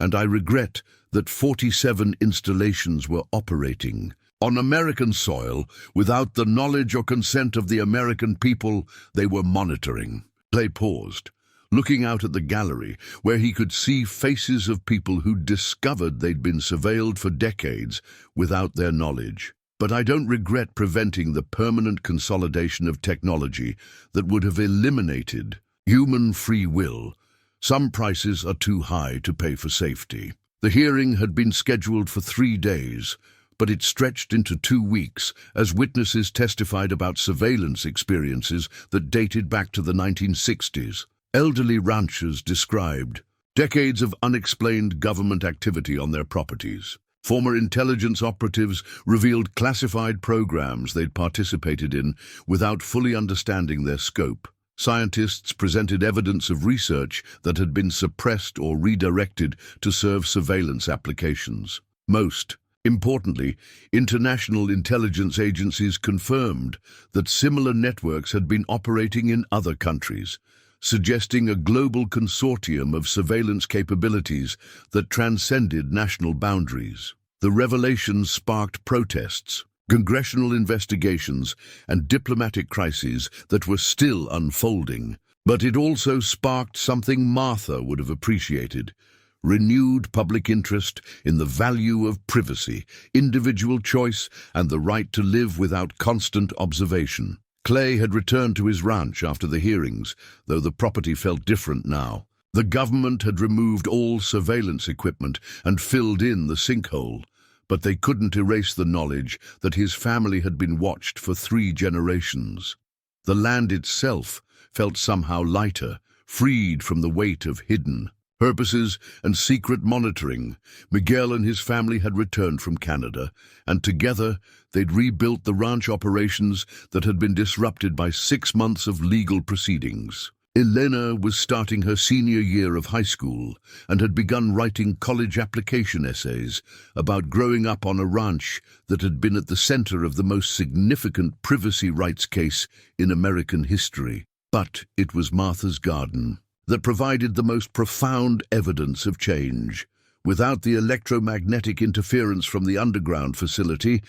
And I regret that 47 installations were operating on American soil without the knowledge or consent of the American people they were monitoring." Clay paused, looking out at the gallery where he could see faces of people who'd discovered they'd been surveilled for decades without their knowledge. "But I don't regret preventing the permanent consolidation of technology that would have eliminated human free will. Some prices are too high to pay for safety." The hearing had been scheduled for 3 days, but it stretched into 2 weeks as witnesses testified about surveillance experiences that dated back to the 1960s. Elderly ranchers described decades of unexplained government activity on their properties. Former intelligence operatives revealed classified programs they'd participated in without fully understanding their scope. Scientists presented evidence of research that had been suppressed or redirected to serve surveillance applications. Most importantly, international intelligence agencies confirmed that similar networks had been operating in other countries, suggesting a global consortium of surveillance capabilities that transcended national boundaries. The revelations sparked protests. congressional investigations, and diplomatic crises that were still unfolding. But it also sparked something Martha would have appreciated: renewed public interest in the value of privacy, individual choice, and the right to live without constant observation. Clay had returned to his ranch after the hearings, though the property felt different now. The government had removed all surveillance equipment and filled in the sinkhole, but they couldn't erase the knowledge that his family had been watched for 3 generations. The land itself felt somehow lighter, freed from the weight of hidden purposes and secret monitoring. Miguel and his family had returned from Canada, and together they'd rebuilt the ranch operations that had been disrupted by 6 months of legal proceedings. Elena was starting her senior year of high school and had begun writing college application essays about growing up on a ranch that had been at the center of the most significant privacy rights case in American history. But it was Martha's garden that provided the most profound evidence of change. Without the electromagnetic interference from the underground facility,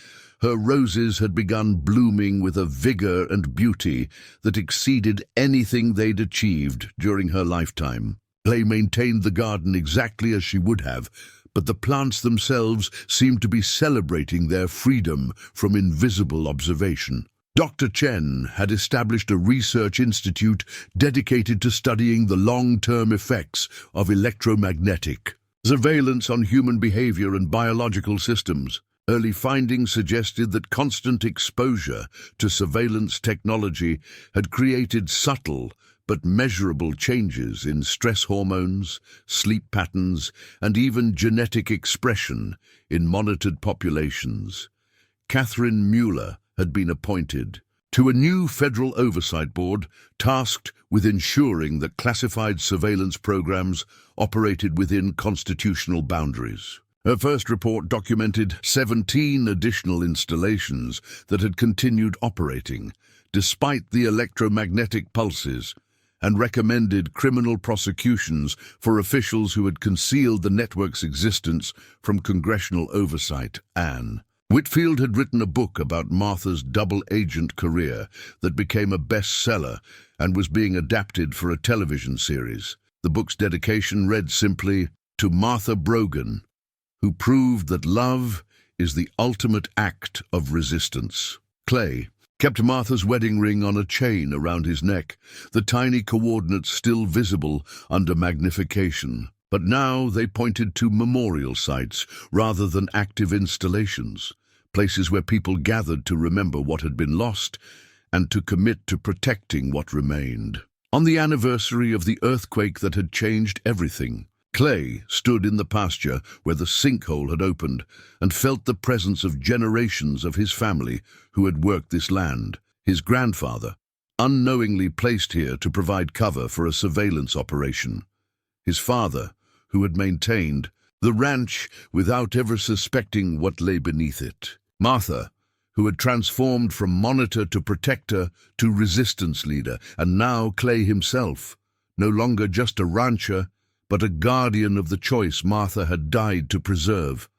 her roses had begun blooming with a vigor and beauty that exceeded anything they'd achieved during her lifetime. Clay maintained the garden exactly as she would have, but the plants themselves seemed to be celebrating their freedom from invisible observation. Dr. Chen had established a research institute dedicated to studying the long-term effects of electromagnetic surveillance on human behavior and biological systems. Early findings suggested that constant exposure to surveillance technology had created subtle but measurable changes in stress hormones, sleep patterns, and even genetic expression in monitored populations. Catherine Mueller had been appointed to a new federal oversight board tasked with ensuring that classified surveillance programs operated within constitutional boundaries. Her first report documented 17 additional installations that had continued operating despite the electromagnetic pulses, and recommended criminal prosecutions for officials who had concealed the network's existence from congressional oversight. Anne Whitfield had written a book about Martha's double-agent career that became a bestseller and was being adapted for a television series. The book's dedication read simply, "To Martha Brogan, who proved that love is the ultimate act of resistance." Clay kept Martha's wedding ring on a chain around his neck, the tiny coordinates still visible under magnification. But now they pointed to memorial sites rather than active installations, places where people gathered to remember what had been lost and to commit to protecting what remained. On the anniversary of the earthquake that had changed everything, Clay stood in the pasture where the sinkhole had opened and felt the presence of generations of his family who had worked this land. His grandfather, unknowingly placed here to provide cover for a surveillance operation. His father, who had maintained the ranch without ever suspecting what lay beneath it. Martha, who had transformed from monitor to protector to resistance leader, and now Clay himself, no longer just a rancher, but a guardian of the choice Martha had died to preserve: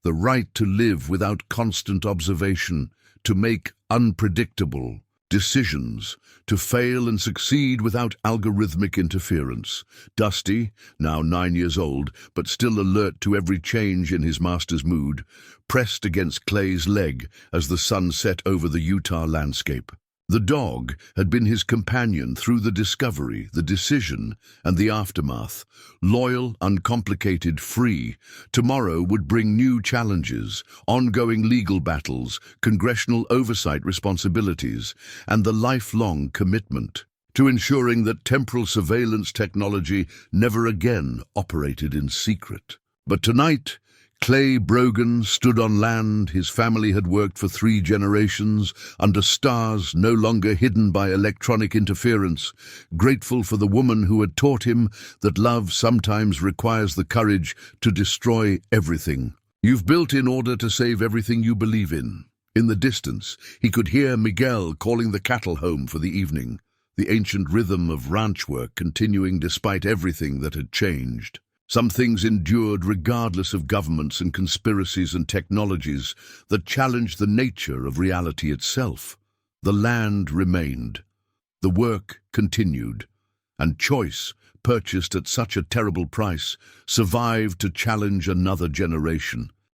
the right to live without constant observation, to make unpredictable decisions, to fail and succeed without algorithmic interference. Dusty, now 9 years old, but still alert to every change in his master's mood, pressed against Clay's leg as the sun set over the Utah landscape. The dog had been his companion through the discovery, the decision, and the aftermath. Loyal, uncomplicated, free. Tomorrow would bring new challenges, ongoing legal battles, congressional oversight responsibilities, and the lifelong commitment to ensuring that temporal surveillance technology never again operated in secret. But tonight, Clay Brogan stood on land his family had worked for 3 generations, under stars no longer hidden by electronic interference, grateful for the woman who had taught him that love sometimes requires the courage to destroy everything you've built in order to save everything you believe in. In the distance, he could hear Miguel calling the cattle home for the evening, the ancient rhythm of ranch work continuing despite everything that had changed. Some things endured regardless of governments and conspiracies and technologies that challenged the nature of reality itself. The land remained. The work continued. And choice, purchased at such a terrible price, survived to challenge another generation.